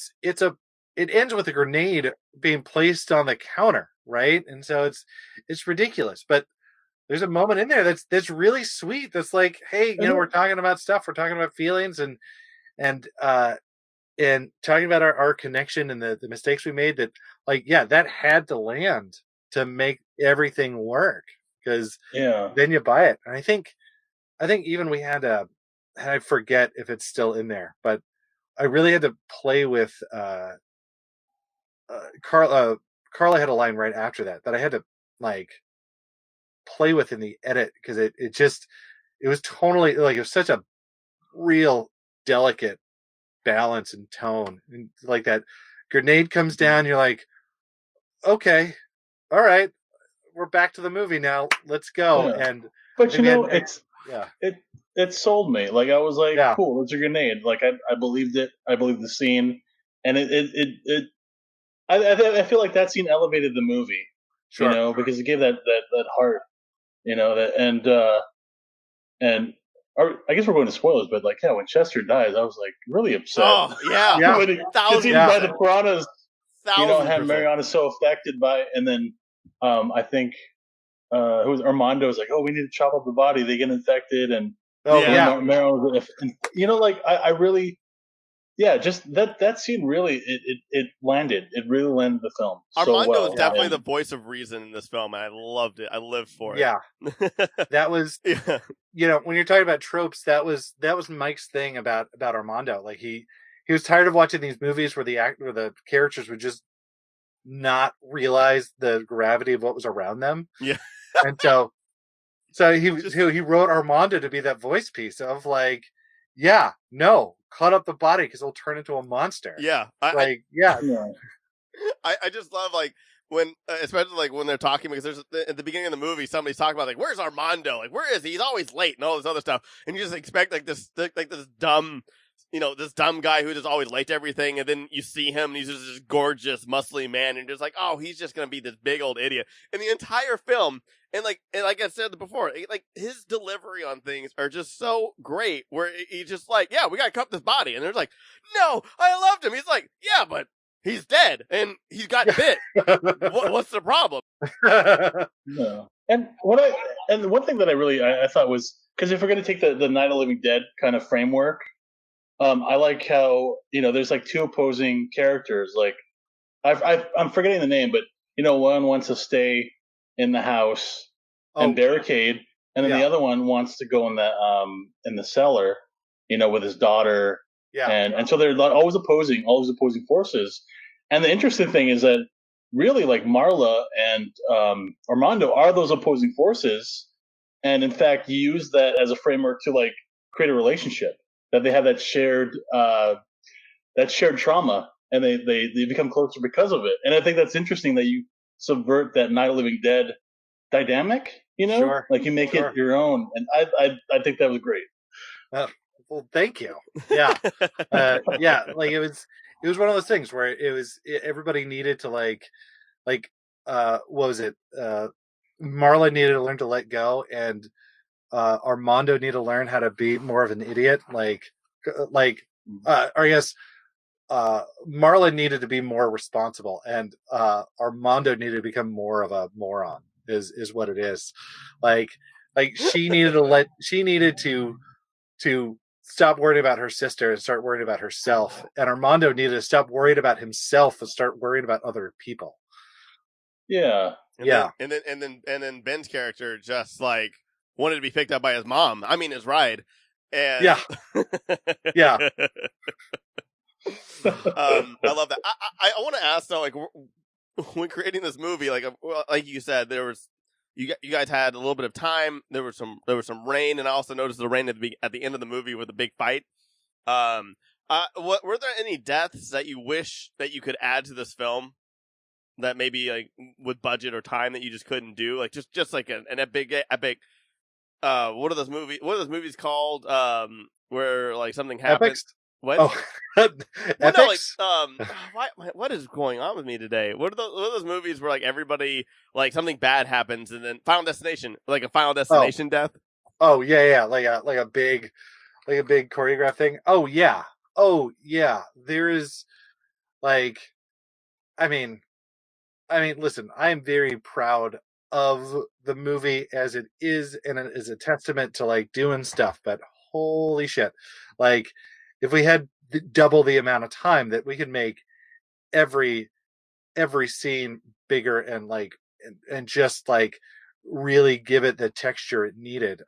ends with a grenade being placed on the counter, right? And so it's ridiculous, but there's a moment in there that's really sweet. That's like, hey, we're talking about stuff, we're talking about feelings, and talking about our connection and the mistakes we made. That, like, yeah, that had to land to make everything work, because then you buy it. And I think even we had I forget if it's still in there, but I really had to play with Carla had a line right after that I had to like play with in the edit, because it was tonally, like, it was such a real delicate balance and tone, and like that grenade comes down, you're like, okay, all right, we're back to the movie now, let's go. But it sold me. Like, I was like, cool, it's a grenade. Like, I believed it. I believed the scene, and I feel like that scene elevated the movie. Sure. Because it gave that heart. I guess we're going to spoilers, but like, when Chester dies, I was like really upset. Oh yeah, because he by the piranhas, had Mariana so affected by it. And then I think who was Armando's like, oh, we need to chop up the body. They get infected, and Mariana, like I really. Yeah, just that scene really it landed. It really landed the film. Armando is definitely the voice of reason in this film, and I loved it. I lived for it. Yeah, that was when you're talking about tropes, that was Mike's thing about Armando. Like he was tired of watching these movies where the characters would just not realize the gravity of what was around them. Yeah, and so he wrote Armando to be that voice piece of like, cut up the body because it'll turn into a monster. Yeah. I just love, like, when, especially like when they're talking, because there's at the beginning of the movie, somebody's talking about like, where's Armando? Like, where is he? He's always late and all this other stuff. And you just expect like this dumb, this dumb guy who just always late to everything. And then you see him and he's just this gorgeous, muscly man. And you're just like, oh, he's just going to be this big old idiot. And the entire film, and like I said before, like his delivery on things are just so great, where he's just like, yeah, we got to cut this body. And they're like, no, I loved him. He's like, yeah, but he's dead and he's got bit. What's the problem? No. And one thing that I thought was, because if we're going to take the Night of the Living Dead kind of framework, I like how, there's like two opposing characters. Like I'm forgetting the name, but one wants to stay in the house and barricade, and then the other one wants to go in the cellar, with his daughter. Yeah. And so they're always opposing forces. And the interesting thing is that really, like, Marla and Armando are those opposing forces, and in fact use that as a framework to like create a relationship, that they have that shared trauma, and they become closer because of it. And I think that's interesting that you subvert that Night of the Living Dead dynamic, Sure. Like you make it your own, and I think that was great. Well, thank you. Yeah, like it was one of those things where everybody needed to like what was it? Marla needed to learn to let go, and Armando needed to learn how to be more of an idiot. I guess Marla needed to be more responsible, and Armando needed to become more of a moron. Is what it is. Like she needed to stop worrying about her sister and start worrying about herself, and Armando needed to stop worrying about himself and start worrying about other people. Yeah. And then Ben's character just like wanted to be picked up by his mom. I mean, his ride. And yeah. I love that. I want to ask though, like, when creating this movie, like you said, there was you guys had a little bit of time. There was some rain, and I also noticed the rain at the end of the movie with the big fight. Were there any deaths that you wish that you could add to this film that maybe like with budget or time that you just couldn't do? Like just like an epic. What are those movies called? Where like something happens. Epics? What? Oh, Epics? What is going on with me today? What are those movies where like everybody, like something bad happens and then Final Destination, like a Final Destination death? Oh yeah, like a big choreographed thing. Oh yeah. There is, like, I mean, listen, I am very proud of the movie as it is, and it is a testament to like doing stuff. But holy shit, like, if we had double the amount of time, that we could make every scene bigger and like and just like really give it the texture it needed.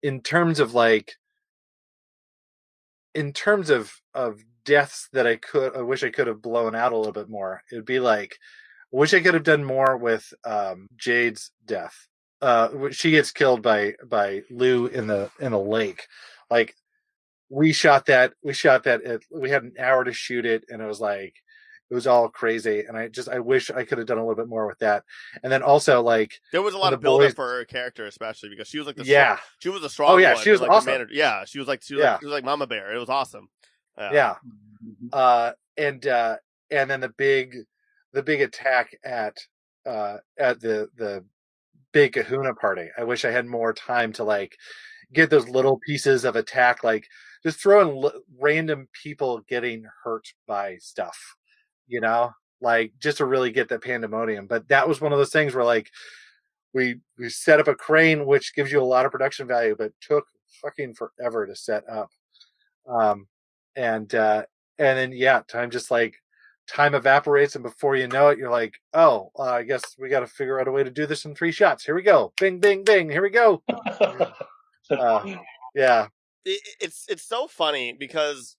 In terms of deaths that I wish I could have blown out a little bit more. It would be like, I wish I could have done more with Jade's death. She gets killed by Lou in the lake. Like, we shot that. We had an hour to shoot it, and it was all crazy. And I wish I could have done a little bit more with that. And then also, like, there was a lot of build up for her character, especially because she was like she was a strong. Oh yeah, one, she was like, awesome. She was like Mama Bear. It was awesome. Yeah. And then the big attack at the big Kahuna party. I wish I had more time to like get those little pieces of attack, like just throwing random people getting hurt by stuff, like just to really get that pandemonium. But that was one of those things where like we set up a crane, which gives you a lot of production value, but took fucking forever to set up. And then time evaporates, and before you know it, you're like, oh, I guess we got to figure out a way to do this in 3 shots. Here we go. Bing, bing, bing. Here we go. Yeah. It's so funny because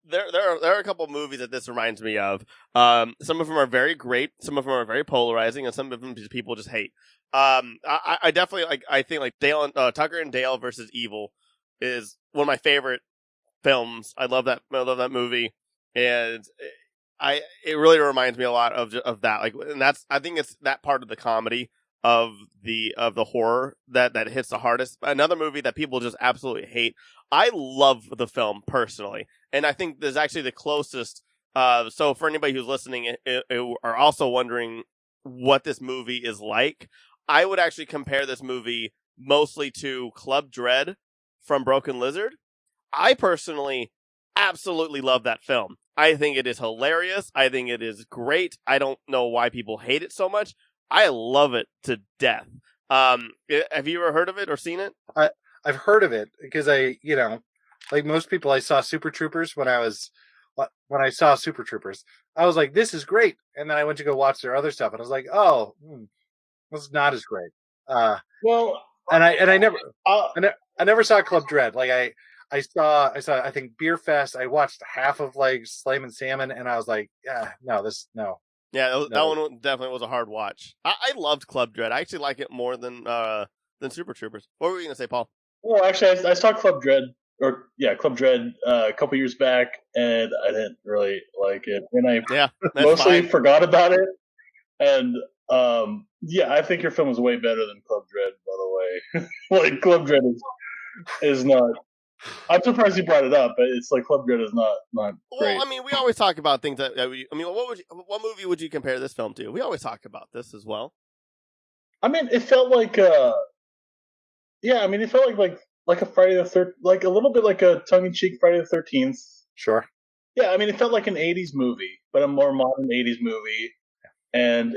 there are a couple movies that this reminds me of. Some of them are very great. Some of them are very polarizing, and some of them people just hate. I definitely I think like Dale and Tucker and Dale versus Evil is one of my favorite films. I love that movie, and it really reminds me a lot of that. Like, and I think it's that part of the comedy of the horror that hits the hardest. Another movie that people just absolutely hate. I love the film personally, and I think there's actually the closest. So for anybody who's listening are also wondering what this movie is like, I would actually compare this movie mostly to Club Dread from Broken Lizard. I personally absolutely love that film. I think it is hilarious. I think it is great. I don't know why people hate it so much. I love it to death. Have you ever heard of it or seen it? I've heard of it because like most people, I saw Super Troopers when I saw Super Troopers. I was like, this is great. And then I went to go watch their other stuff, and I was like, oh, this is not as great. I never saw Club Dread. Like I saw I think Beer Fest. I watched half of like Slam and Salmon, and I was like, no. Yeah, that one definitely was a hard watch. I loved Club Dread. I actually like it more than Super Troopers. What were you gonna say, Paul? Well, actually, I saw Club Dread a couple years back, and I didn't really like it, and I mostly forgot about it. And I think your film is way better than Club Dread, by the way. Like, Club Dread is not. I'm surprised you brought it up, but it's like Club Dread is not great. Well, I mean, we always talk about things that what movie would you compare this film to? We always talk about this as well. I mean, it felt like it felt like a Friday the 13th, like a little bit like a tongue-in-cheek Friday the 13th. Sure. Yeah, I mean, it felt like an 80s movie, but a more modern 80s movie. And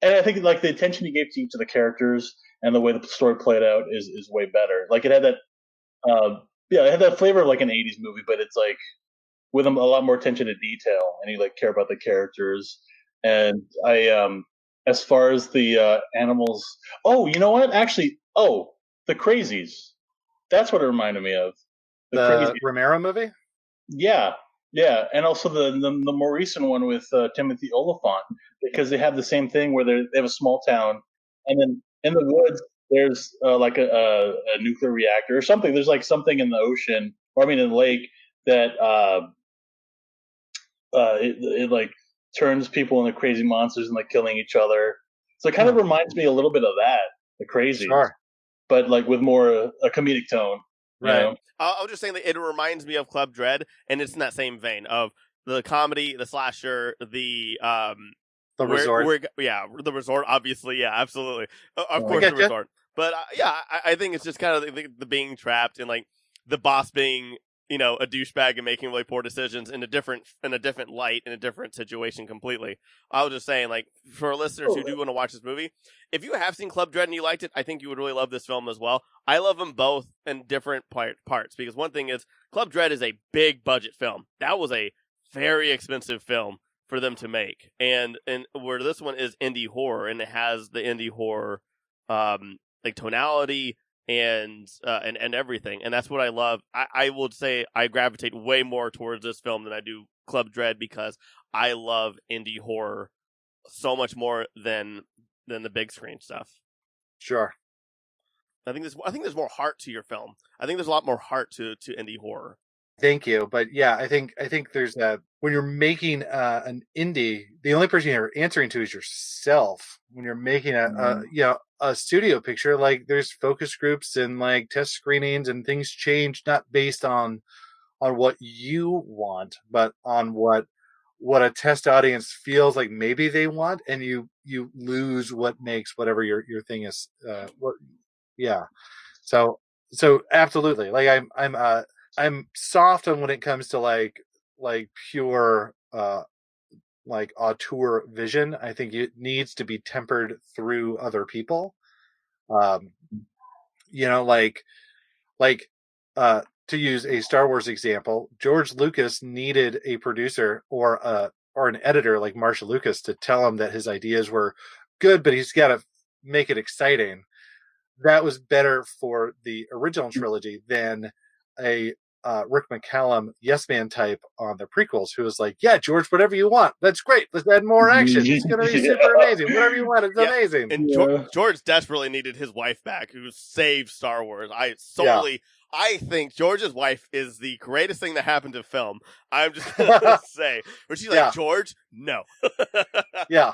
and I think like the attention he gave to each of the characters and the way the story played out is way better. Like, it had that, it had that flavor of like an 80s movie, but it's like with a lot more attention to detail, and you like care about the characters. And as far as the animals, oh, you know what? Actually, the Crazies. That's what it reminded me of. The Romero movie? Yeah, and also the more recent one with Timothy Olyphant, because they have the same thing where they have a small town, and then in the woods there's like a nuclear reactor or something. There's like something in the ocean, in the lake that it like turns people into crazy monsters and like killing each other. So it kind of reminds me a little bit of that, the Crazies, sure, but like with more a comedic tone. Right. I was just saying that it reminds me of Club Dread, and it's in that same vein of the comedy, the slasher, the resort. The resort, obviously. Yeah, absolutely. Of course, the resort. But I think it's just kind of the being trapped and like the boss being, a douchebag and making really poor decisions in a different light, in a different situation completely. I was just saying, like, for listeners who do want to watch this movie, if you have seen Club Dread and you liked it, I think you would really love this film as well. I love them both in different parts, because one thing is Club Dread is a big budget film. That was a very expensive film for them to make, and where this one is indie horror, and it has the indie horror like tonality and everything, and that's what I love. I would say I gravitate way more towards this film than I do Club Dread, because I love indie horror so much more than the big screen stuff. Sure. I think there's more heart to your film. I think there's a lot more heart to indie horror. Thank you, but yeah, I think there's that when you're making an indie, the only person you're answering to is yourself. When you're making a studio picture, like there's focus groups and like test screenings, and things change not based on what you want, but on what a test audience feels like maybe they want, and you lose what makes whatever your thing is. So absolutely, like I'm soft on when it comes to like pure like auteur vision. I think it needs to be tempered through other people. To use a Star Wars example, George Lucas needed a producer or an editor like Marcia Lucas to tell him that his ideas were good, but he's got to make it exciting. That was better for the original trilogy than a Rick McCallum yes man type on the prequels, who was like, yeah, George, whatever you want, that's great, let's add more action, it's gonna be super amazing, whatever you want, it's amazing. And George desperately needed his wife back, who saved Star Wars. I think George's wife is the greatest thing that happened to film. I'm just gonna say, but she's like, George, no. Yeah,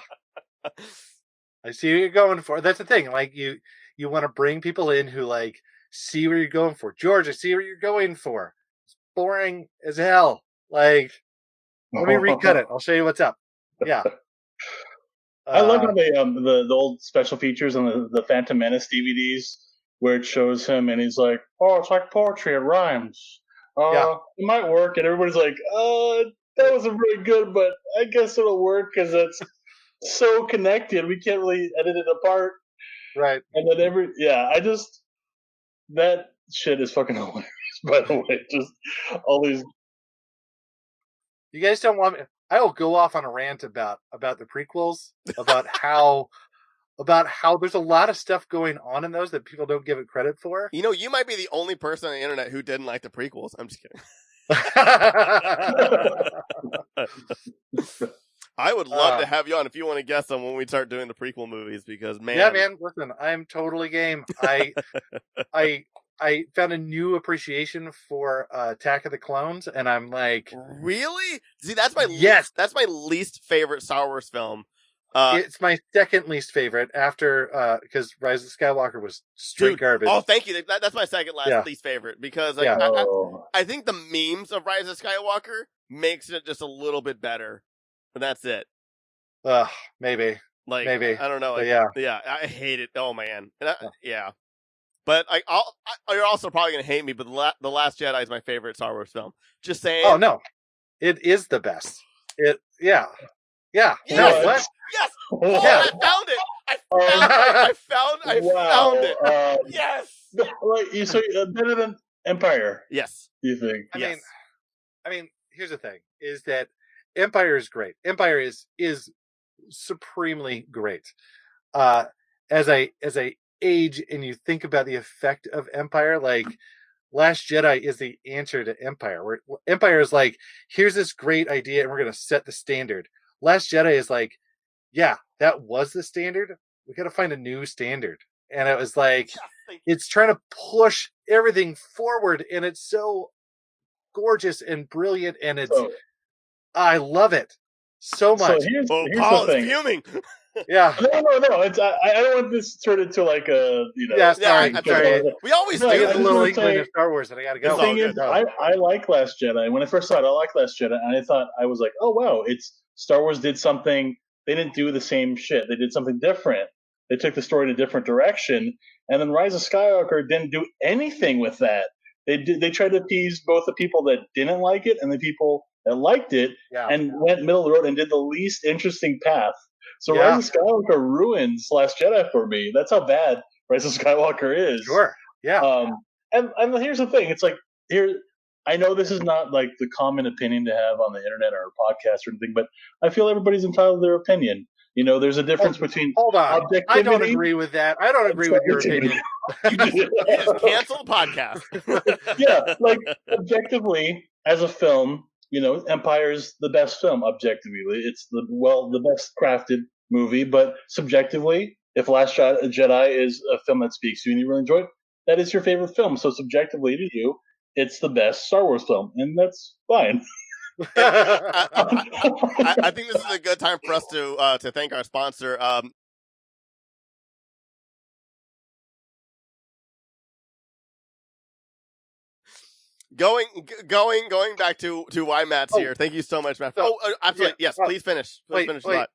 I see what you're going for. That's the thing, like you want to bring people in who like see what you're going for. George, I see what you're going for. It's boring as hell. Like, let me recut it. I'll show you what's up. Yeah. I love how they the old special features on the Phantom Menace DVDs where it shows him and he's like, oh, it's like poetry, it rhymes. It might work, and everybody's like, that wasn't very good, but I guess it'll work because it's so connected. We can't really edit it apart. Right. And then that shit is fucking hilarious, by the way. Just all these. You guys don't want me. I will go off on a rant about the prequels, about how there's a lot of stuff going on in those that people don't give it credit for. You know, you might be the only person on the internet who didn't like the prequels. I'm just kidding. I would love to have you on if you want to guest on when we start doing the prequel movies, because man. Yeah, man, listen, I'm totally game. I found a new appreciation for Attack of the Clones, and I'm like, really? See, that's my least favorite Star Wars film. It's my second least favorite after because Rise of Skywalker was straight garbage. Oh, thank you. That's my second least favorite, because I think the memes of Rise of Skywalker makes it just a little bit better. And that's it. Maybe. Maybe. I don't know. Yeah, I hate it. Oh man. Yeah. But you're also probably gonna hate me. But the Last Jedi is my favorite Star Wars film. Just saying. Oh no, it is the best. Yeah. Yes. No, what? Yes. Oh, yeah. I found it. I found it. Yes. Like, so better than Empire? Yes. You think? I mean, here's the thing: is that Empire is great. Empire is supremely great. As I age and you think about the effect of Empire, like Last Jedi is the answer to Empire. Where Empire is like, here's this great idea and we're going to set the standard. Last Jedi is like, yeah, that was the standard. We got to find a new standard. And it was like, it's trying to push everything forward, and it's so gorgeous and brilliant, and I love it so much. So here's the thing. Fuming. Yeah. No. I don't want this to turn into like a, Yeah, sorry. I'm sorry. We always do a little inkling of Star Wars, and I got to go. The thing is, I like Last Jedi. When I first saw it, I liked Last Jedi, and I was like, oh wow, it's Star Wars did something. They didn't do the same shit. They did something different. They took the story in a different direction. And then Rise of Skywalker didn't do anything with that. They tried to appease both the people that didn't like it and the people that liked it, and went middle of the road and did the least interesting path. So Rise of Skywalker ruins Last Jedi for me. That's how bad Rise of Skywalker is. Sure. Yeah. And here's the thing. It's like I know this is not like the common opinion to have on the internet or a podcast or anything, but I feel everybody's entitled to their opinion. There's a difference between hold on. objectivity. I don't agree with that. I don't agree with your opinion. You just cancel the podcast. Yeah, like objectively, as a film, Empire's the best film. Objectively, it's the best crafted movie. But subjectively, if Last Jedi is a film that speaks to you and you really enjoy it, that is your favorite film. So subjectively to you, it's the best Star Wars film, and that's fine. I think this is a good time for us to thank our sponsor. Going back to why Matt's here. Thank you so much, Matt. Absolutely. Yeah. Yes, please finish. Wait,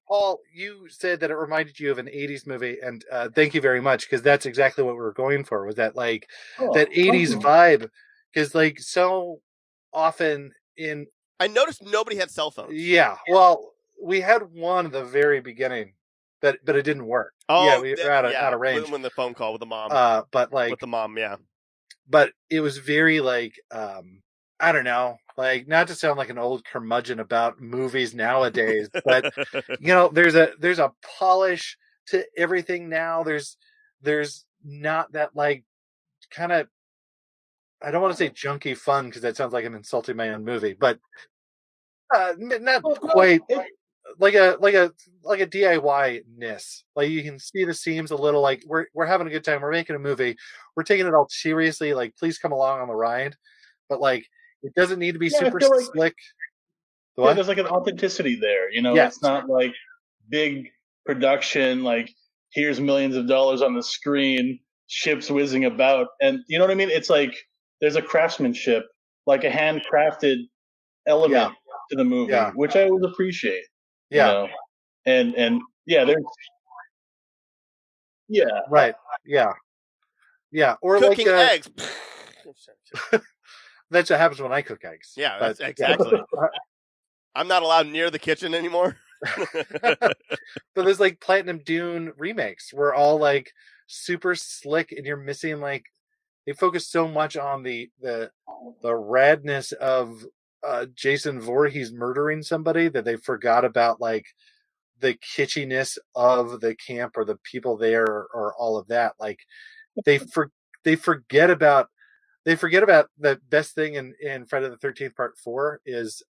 Paul, you said that it reminded you of an 80s movie, and thank you very much, because that's exactly what we were going for, was that that 80s vibe, because so often I noticed nobody had cell phones. Yeah, well, we had one at the very beginning, but it didn't work. Oh, yeah, we were out of range. When the phone call with the mom. But with the mom, yeah. But it was very I don't know, not to sound like an old curmudgeon about movies nowadays, but there's a polish to everything now. There's not that kind of, I don't want to say junky fun, because that sounds like I'm insulting my own movie, but not quite like a DIY-ness. You can see the seams a little, we're having a good time. We're making a movie. We're taking it all seriously. Please come along on the ride. But it doesn't need to be super slick. Yeah, there's an authenticity there. It's not big production. Here's millions of dollars on the screen, ships whizzing about, and you know what I mean. It's there's a craftsmanship, a handcrafted element to the movie, which I always appreciate. Yeah. And there's right. Yeah. Or cooking eggs. That's what happens when I cook eggs. Yeah, that's exactly. I'm not allowed near the kitchen anymore. But there's Platinum Dune remakes where all super slick, and you're missing they focus so much on the radness of Jason Voorhees murdering somebody that they forgot about the kitschiness of the camp or the people there, or all of that. They forget about the best thing in Friday the 13th Part 4 is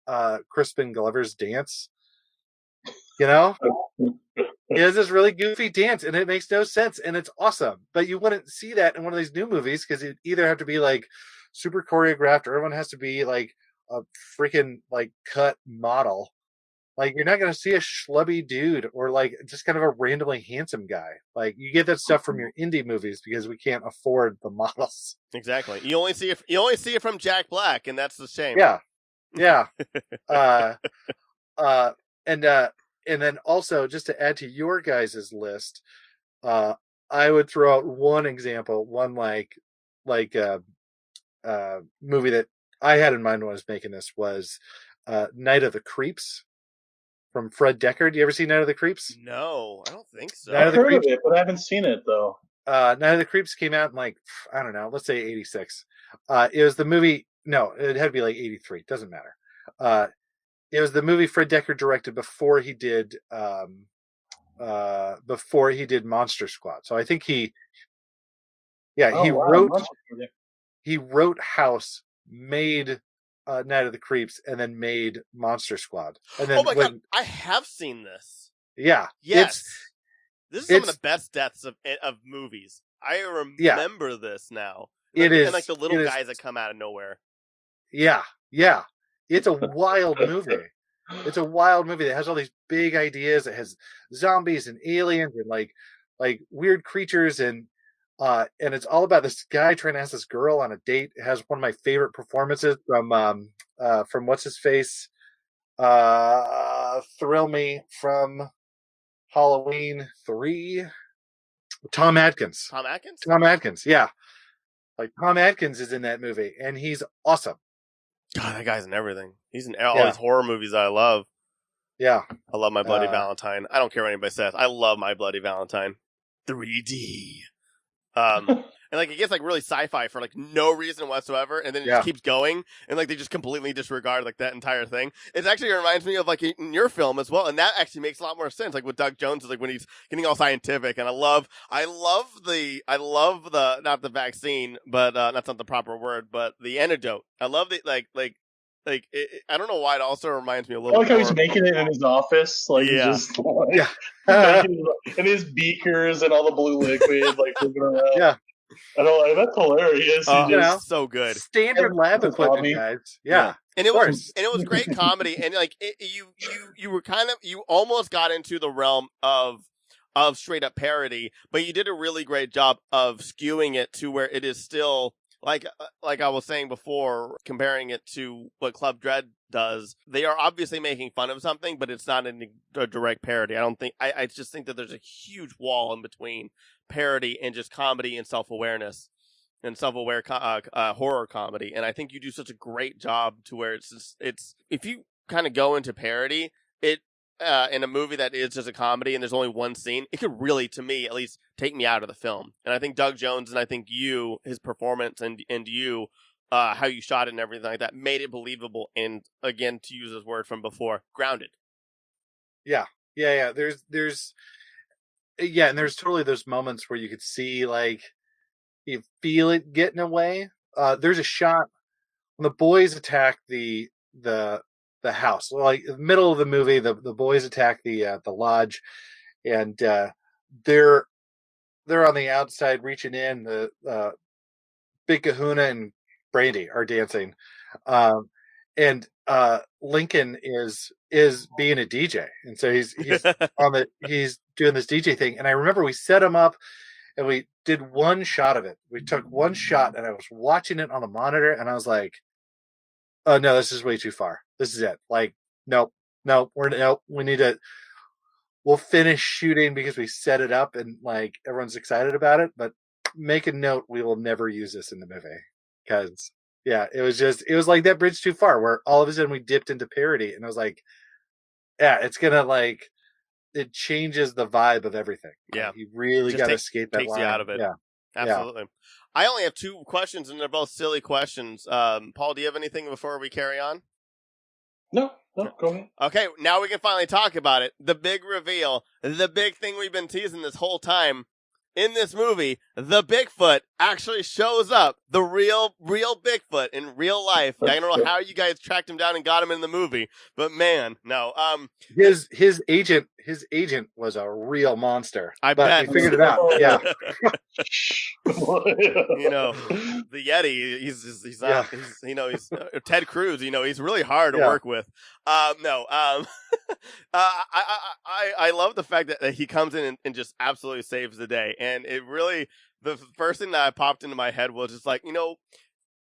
Crispin Glover's dance. He has this really goofy dance, and it makes no sense, and it's awesome. But you wouldn't see that in one of these new movies, because it either have to be super choreographed, or everyone has to be a freaking cut model. You're not going to see a schlubby dude or just kind of a randomly handsome guy. You get that stuff from your indie movies because we can't afford the models. Exactly. You only see it from Jack Black, and that's the shame. Yeah. And then also, just to add to your guys' list, I would throw out one example, one movie that I had in mind when I was making this was Night of the Creeps from Fred Decker. Do you ever see Night of the Creeps? No, I don't think so. I've heard of it, but I haven't seen it though. Night of the Creeps came out in I don't know, let's say 86. It was the movie. No, it had to be 83. Doesn't matter. It was the movie Fred Decker directed before he did Monster Squad. So I think he wrote House, made Night of the Creeps, and then made Monster Squad. And then, God, I have seen this. Yeah. Yes. This is some of the best deaths of movies. I remember this now. It is. And the little guys that come out of nowhere. Yeah. It's a wild movie. It's a wild movie that has all these big ideas. It has zombies and aliens and weird creatures, and it's all about this guy trying to ask this girl on a date. It has one of my favorite performances from what's his face, Thrill Me from Halloween 3. Tom Atkins. Yeah. Tom Atkins is in that movie, and he's awesome. God, that guy's in everything. He's in all these horror movies that I love. Yeah. I love My Bloody Valentine. I don't care what anybody says. I love My Bloody Valentine. 3D. And like it gets like really sci-fi for like no reason whatsoever, and then it just keeps going, and like they just completely disregard like that entire thing. It actually reminds me of like in your film as well, and that actually makes a lot more sense. Like with Doug Jones, is like when he's getting all scientific, and I love the not the vaccine, but that's not the proper word, but the antidote. I love the I don't know why it also reminds me a little. I like how he's making it in his office, like he's just like and his beakers and all the blue liquid, like moving around. Yeah. I don't like that's hilarious. So good. Standard lab equipment, guys. Yeah. And it was great comedy, and like you were you almost got into the realm of straight up parody, but you did a really great job of skewing it to where it is still like I was saying before, comparing it to what Club Dread does. They are obviously making fun of something, but it's not a direct parody. I just think that there's a huge wall in between parody and just comedy and self-awareness and self-aware horror comedy. And I think you do such a great job to where it's if you kind of go into parody, it in a movie that is just a comedy and there's only one scene, it could really, to me at least, take me out of the film. And I think Doug Jones and I think his performance and you, how you shot it and everything like that made it believable. And again, to use this word from before, grounded. Yeah. And there's totally those moments where you could see, like, you feel it getting away. There's a shot when the boys attack the house, like in the middle of the movie. The boys attack the lodge, and they're on the outside reaching in. The Big Kahuna and Brandy are dancing, and Lincoln is being a DJ, and so he's he's doing this DJ thing. And I remember we set him up, and we did one shot of it. We took one shot, and I was watching it on the monitor, and I was like, "Oh no, this is way too far. This is it. Like, nope, we need to. We'll finish shooting because we set it up, and like everyone's excited about it. But make a note, we will never use this in the movie because." Yeah, it was like that bridge too far where all of a sudden we dipped into parody, and I was like, yeah, it's gonna it changes the vibe of everything. Yeah. You really got to skate that takes line. You out of it. Yeah. Absolutely. Yeah. I only have 2 questions, and they're both silly questions. Paul, do you have anything before we carry on? No, go ahead. Okay, now we can finally talk about it. The big reveal, the big thing we've been teasing this whole time. In this movie, the Bigfoot actually shows up. The real Bigfoot in real life. I don't know how you guys tracked him down and got him in the movie, but man, no. His agent was a real monster. I bet we figured it out. Yeah. The Yeti. He's not. He's Ted Cruz. He's really hard to work with. I love the fact that he comes in and just absolutely saves the day. And it really, the first thing that popped into my head was just like,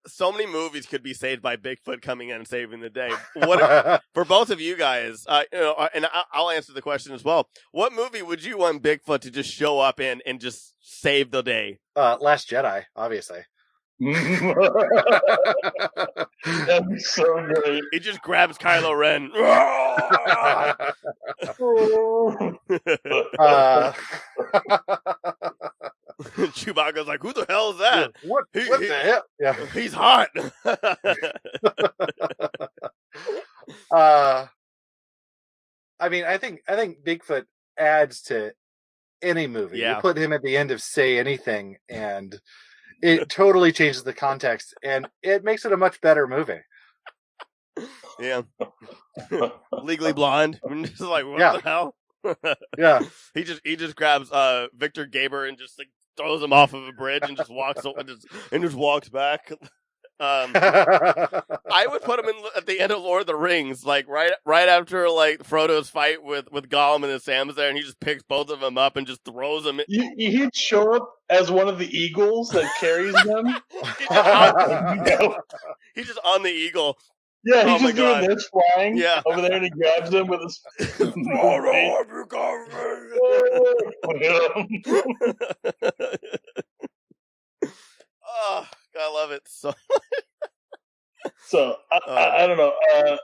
so many movies could be saved by Bigfoot coming in and saving the day. What for both of you guys? And I'll answer the question as well. What movie would you want Bigfoot to just show up in and just save the day? Last Jedi, obviously. That'd be so great. He just grabs Kylo Ren. Chewbacca's like, who the hell is that? What the hell? Yeah. He's hot. I mean, I think Bigfoot adds to any movie. Yeah. You put him at the end of Say Anything, and it totally changes the context, and it makes it a much better movie. Yeah. Legally Blonde. I'm just like, what the hell? Yeah. He just grabs Victor Gaber and just like throws him off of a bridge and just walks and just walks back. I would put him in at the end of Lord of the Rings, like right after like Frodo's fight with Gollum and Sam's there, and he just picks both of them up and just throws them. He'd show up as one of the eagles that carries them. He's just on the eagle. Yeah, he's just doing this flying over there, and he grabs them with his. Oh, I love it so. So I don't know. I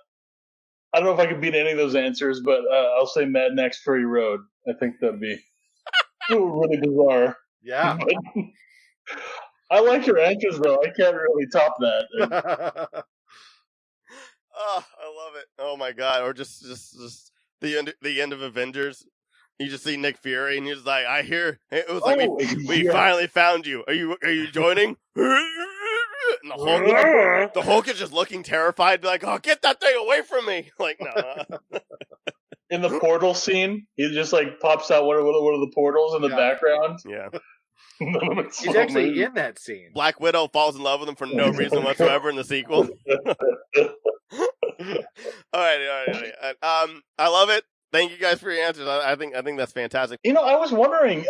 don't know if I can beat any of those answers, but I'll say Mad Max Fury Road. I think that'd be really bizarre. Yeah. I like your answers, though. I can't really top that. Oh, I love it. Oh my god! Or just the end of Avengers. You just see Nick Fury, and he's like, "I hear it was like we finally found you. Are you joining?" And the Hulk is just looking terrified, like, "Oh, get that thing away from me!" Like, no. In the portal scene, he just like pops out one of the portals in the background. Yeah. He's actually in that scene. Black Widow falls in love with him for no reason whatsoever in the sequel. All right. I love it. Thank you guys for your answers. I think that's fantastic. I was wondering.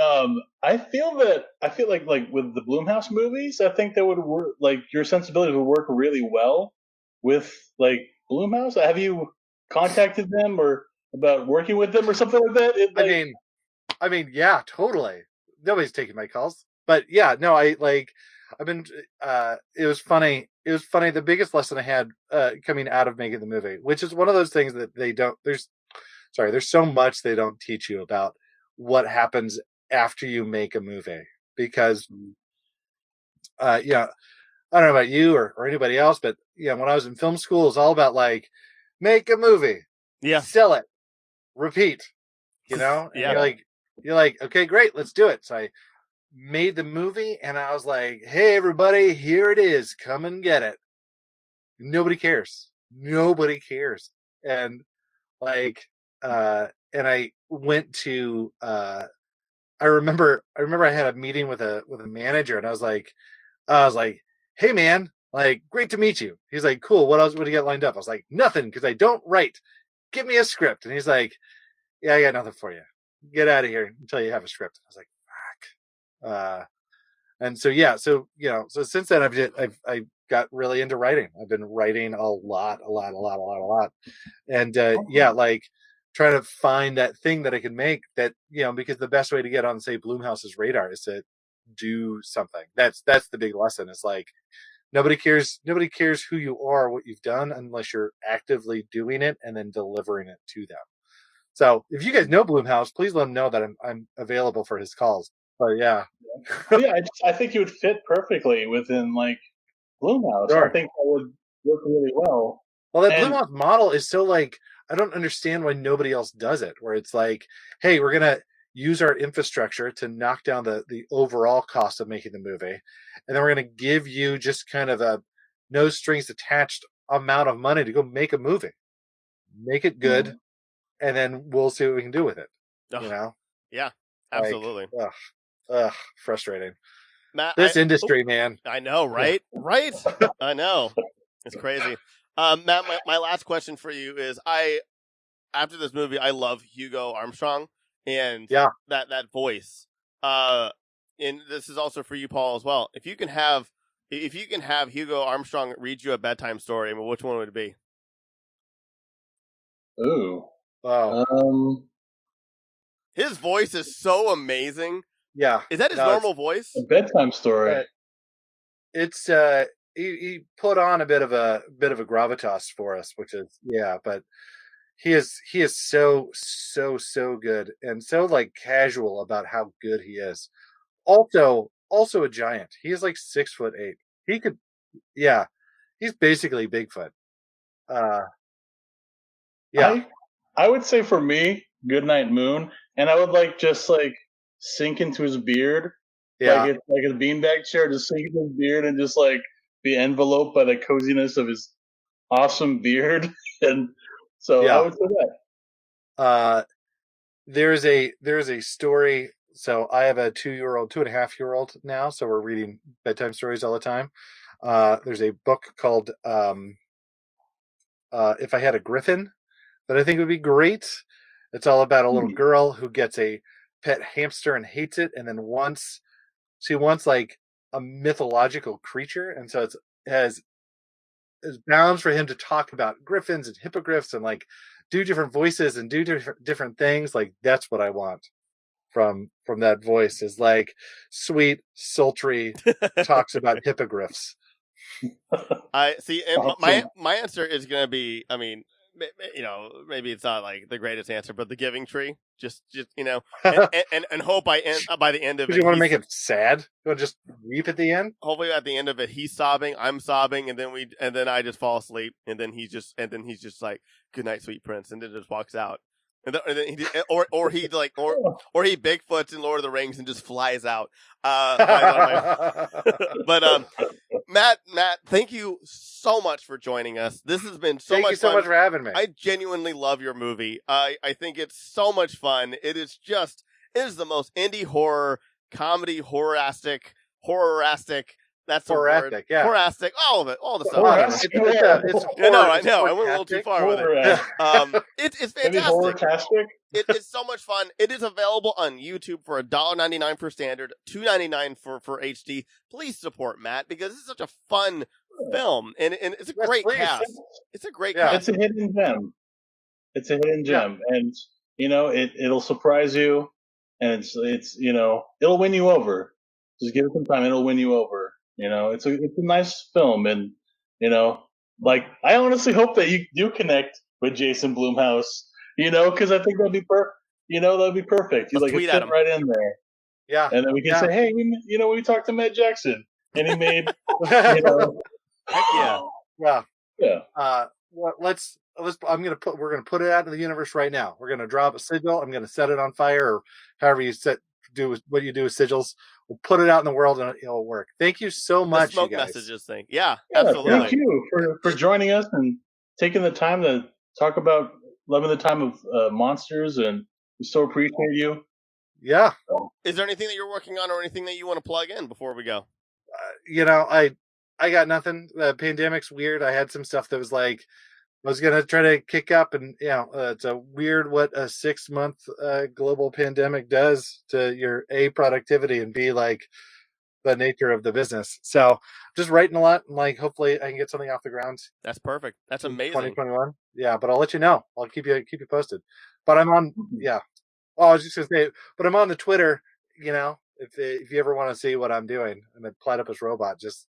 I feel like with the Blumhouse movies, I think that would work. Like your sensibility would work really well with like Blumhouse. Have you contacted them or about working with them or something like that? I mean, yeah, totally. Nobody's taking my calls, but yeah, no, I've been. It was funny. The biggest lesson I had coming out of making the movie, which is one of those things that they don't. There's so much they don't teach you about what happens after you make a movie, because, I don't know about you or anybody else, but when I was in film school, it's all about like, make a movie, sell it, repeat, and you're like, okay, great, let's do it. So I made the movie, and I was like, hey, everybody, here it is, come and get it. Nobody cares, and like. And I went to, I remember I had a meeting with a manager, and I was like, hey man, like, great to meet you. He's like, cool. What else? What do you got lined up? I was like, nothing, because I don't write. Give me a script. And he's like, yeah, I got nothing for you. Get out of here until you have a script. I was like, fuck. And so, so since then I've got really into writing. I've been writing a lot. And, like, trying to find that thing that I can make that, because the best way to get on, say, Blumhouse's radar is to do something. That's the big lesson. It's like, nobody cares who you are, what you've done, unless you're actively doing it and then delivering it to them. So if you guys know Blumhouse, please let him know that I'm available for his calls. But yeah. I think you would fit perfectly within like Blumhouse. Sure. I think that would work really well. Well, that Blumhouse model is so like, I don't understand why nobody else does it, where it's like, hey, we're going to use our infrastructure to knock down the overall cost of making the movie. And then we're going to give you just kind of a no strings attached amount of money to go make a movie. Make it good. Mm-hmm. And then we'll see what we can do with it. Yeah, absolutely. Like, frustrating. Matt, this industry, man. I know, right? Right? I know. It's crazy. Matt, my last question for you is, after this movie, I love Hugo Armstrong and that voice. And this is also for you, Paul, as well. If you can have Hugo Armstrong read you a bedtime story, I mean, which one would it be? Ooh. Wow. His voice is so amazing. Yeah. Is that his normal voice? A bedtime story. It's he put on a bit of a gravitas for us, which is but he is so good and so like casual about how good he is. Also a giant. He is like 6'8". He could, he's basically Bigfoot. I would say for me, Goodnight Moon, and I would like just like sink into his beard, like it's like a beanbag chair, just sink into his beard and just like be enveloped by the coziness of his awesome beard, and so I would say that. There's a story. So I have a 2.5-year-old now, so we're reading bedtime stories all the time. There's a book called If I Had a Griffin that I think would be great. It's all about a little girl who gets a pet hamster and hates it, and then she wants like a mythological creature, and so it has bounds for him to talk about griffins and hippogriffs and like do different voices and do different things. Like, that's what I want from that voice, is like sweet, sultry talks about hippogriffs. I see. And my answer is going to be, I mean, maybe it's not like the greatest answer, but The Giving Tree. Just and hope by the end of it. You want to make it sad? You want to just weep at the end? Hopefully, at the end of it, he's sobbing, I'm sobbing, and then I just fall asleep, and then he's just like, "Good night, sweet prince," and then just walks out. And then he Bigfoots in Lord of the Rings and just flies out. But Matt, thank you so much for joining us. This has been so much fun. Thank you so much for having me. I genuinely love your movie. I think it's so much fun. It is the most indie horror comedy, horrorastic. That's the word. Yeah. Horrastic, all of it, all the stuff. It's horror. I know. I went a little too far with it. It's fantastic. It's so much fun. It is available on YouTube for $1.99 for standard, $2.99 for HD. Please support Matt because this is such a fun film, and it's a great cast. It's a great cast. It's a hidden gem. And it'll surprise you, and it's it'll win you over. Just give it some time; it'll win you over. It's a nice film, and I honestly hope that you do connect with Jason Blumhouse, because I think that'd be that'd be perfect. Let's tweet at him right in there, yeah, and then we can say, hey, we talked to Matt Jackson, and he made, Heck yeah, well, let's. We're gonna put it out in the universe right now. We're gonna drop a sigil. I'm gonna set it on fire, or however you do what you do with sigils. We'll put it out in the world and it'll work. Thank you so much. The smoke you guys. messages thing. Yeah, absolutely. Thank you for joining us and taking the time to talk about loving the time of monsters, and we so appreciate you. Yeah. Is there anything that you're working on or anything that you want to plug in before we go? I got nothing. The pandemic's weird. I had some stuff that was like, I was going to try to kick up, and it's a weird what a 6-month global pandemic does to your productivity and B, like the nature of the business. So just writing a lot, and hopefully I can get something off the ground. That's perfect. That's amazing. 2021. Yeah, but I'll let you know. I'll keep you posted. But I'm on. Yeah. Oh, I was just going to say, but I'm on the Twitter. If you ever want to see what I'm doing, I'm a platypus robot. Just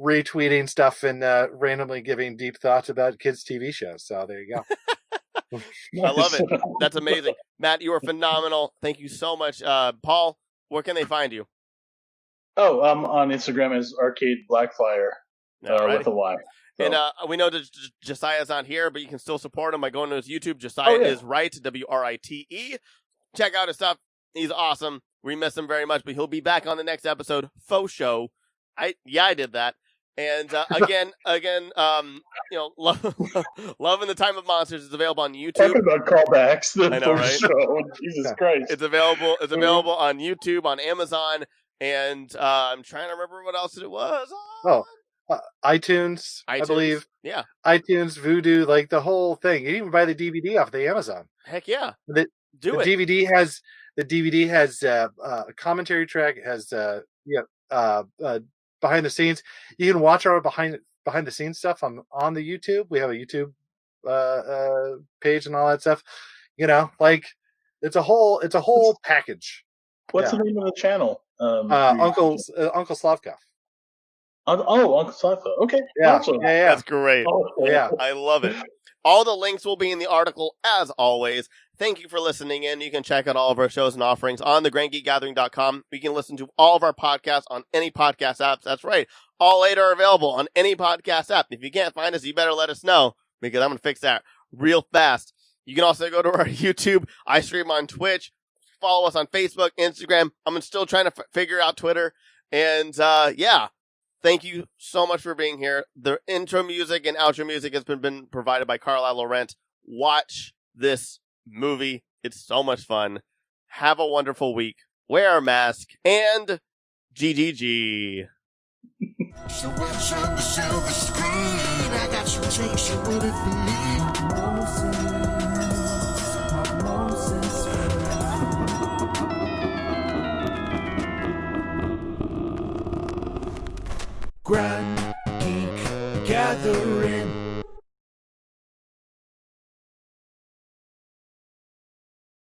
retweeting stuff and randomly giving deep thoughts about kids' TV shows. So there you go. I love it. That's amazing. Matt, you are phenomenal. Thank you so much. Paul, where can they find you? Oh, I'm on Instagram as Arcade Blackfire with a Y. So. And we know that Josiah's not here, but you can still support him by going to his YouTube. Josiah is Right, WRITE. Check out his stuff. He's awesome. We miss him very much, but he'll be back on the next episode. Faux show. I did that. And again, Loving the Time of Monsters is available on YouTube. Talking about callbacks, I know, right? Show. Jesus Christ! It's available. It's available on YouTube, on Amazon, and I'm trying to remember what else it was. iTunes, I believe. Yeah, iTunes, Vudu, like the whole thing. You can even buy the DVD off the Amazon. Heck yeah, the DVD has a commentary track. It has behind the scenes. You can watch our behind the scenes stuff on the YouTube. We have a YouTube page and all that stuff. It's a whole package. What's the name of the channel? Uncle Slavkov. Uncle Slavkov. Okay. Yeah. Awesome. Yeah. That's great. Oh, yeah. I love it. All the links will be in the article, as always. Thank you for listening in. You can check out all of our shows and offerings on thegrandgeekgathering.com. You can listen to all of our podcasts on any podcast apps. That's right. All 8 are available on any podcast app. If you can't find us, you better let us know, because I'm going to fix that real fast. You can also go to our YouTube. I stream on Twitch. Follow us on Facebook, Instagram. I'm still trying to figure out Twitter. And, thank you so much for being here. The intro music and outro music has been provided by Carlisle Laurent. Watch this movie. It's so much fun. Have a wonderful week. Wear a mask. And GGG. So what's on the silver screen? I got some drinks you wouldn't believe. Grand Geek Gathering.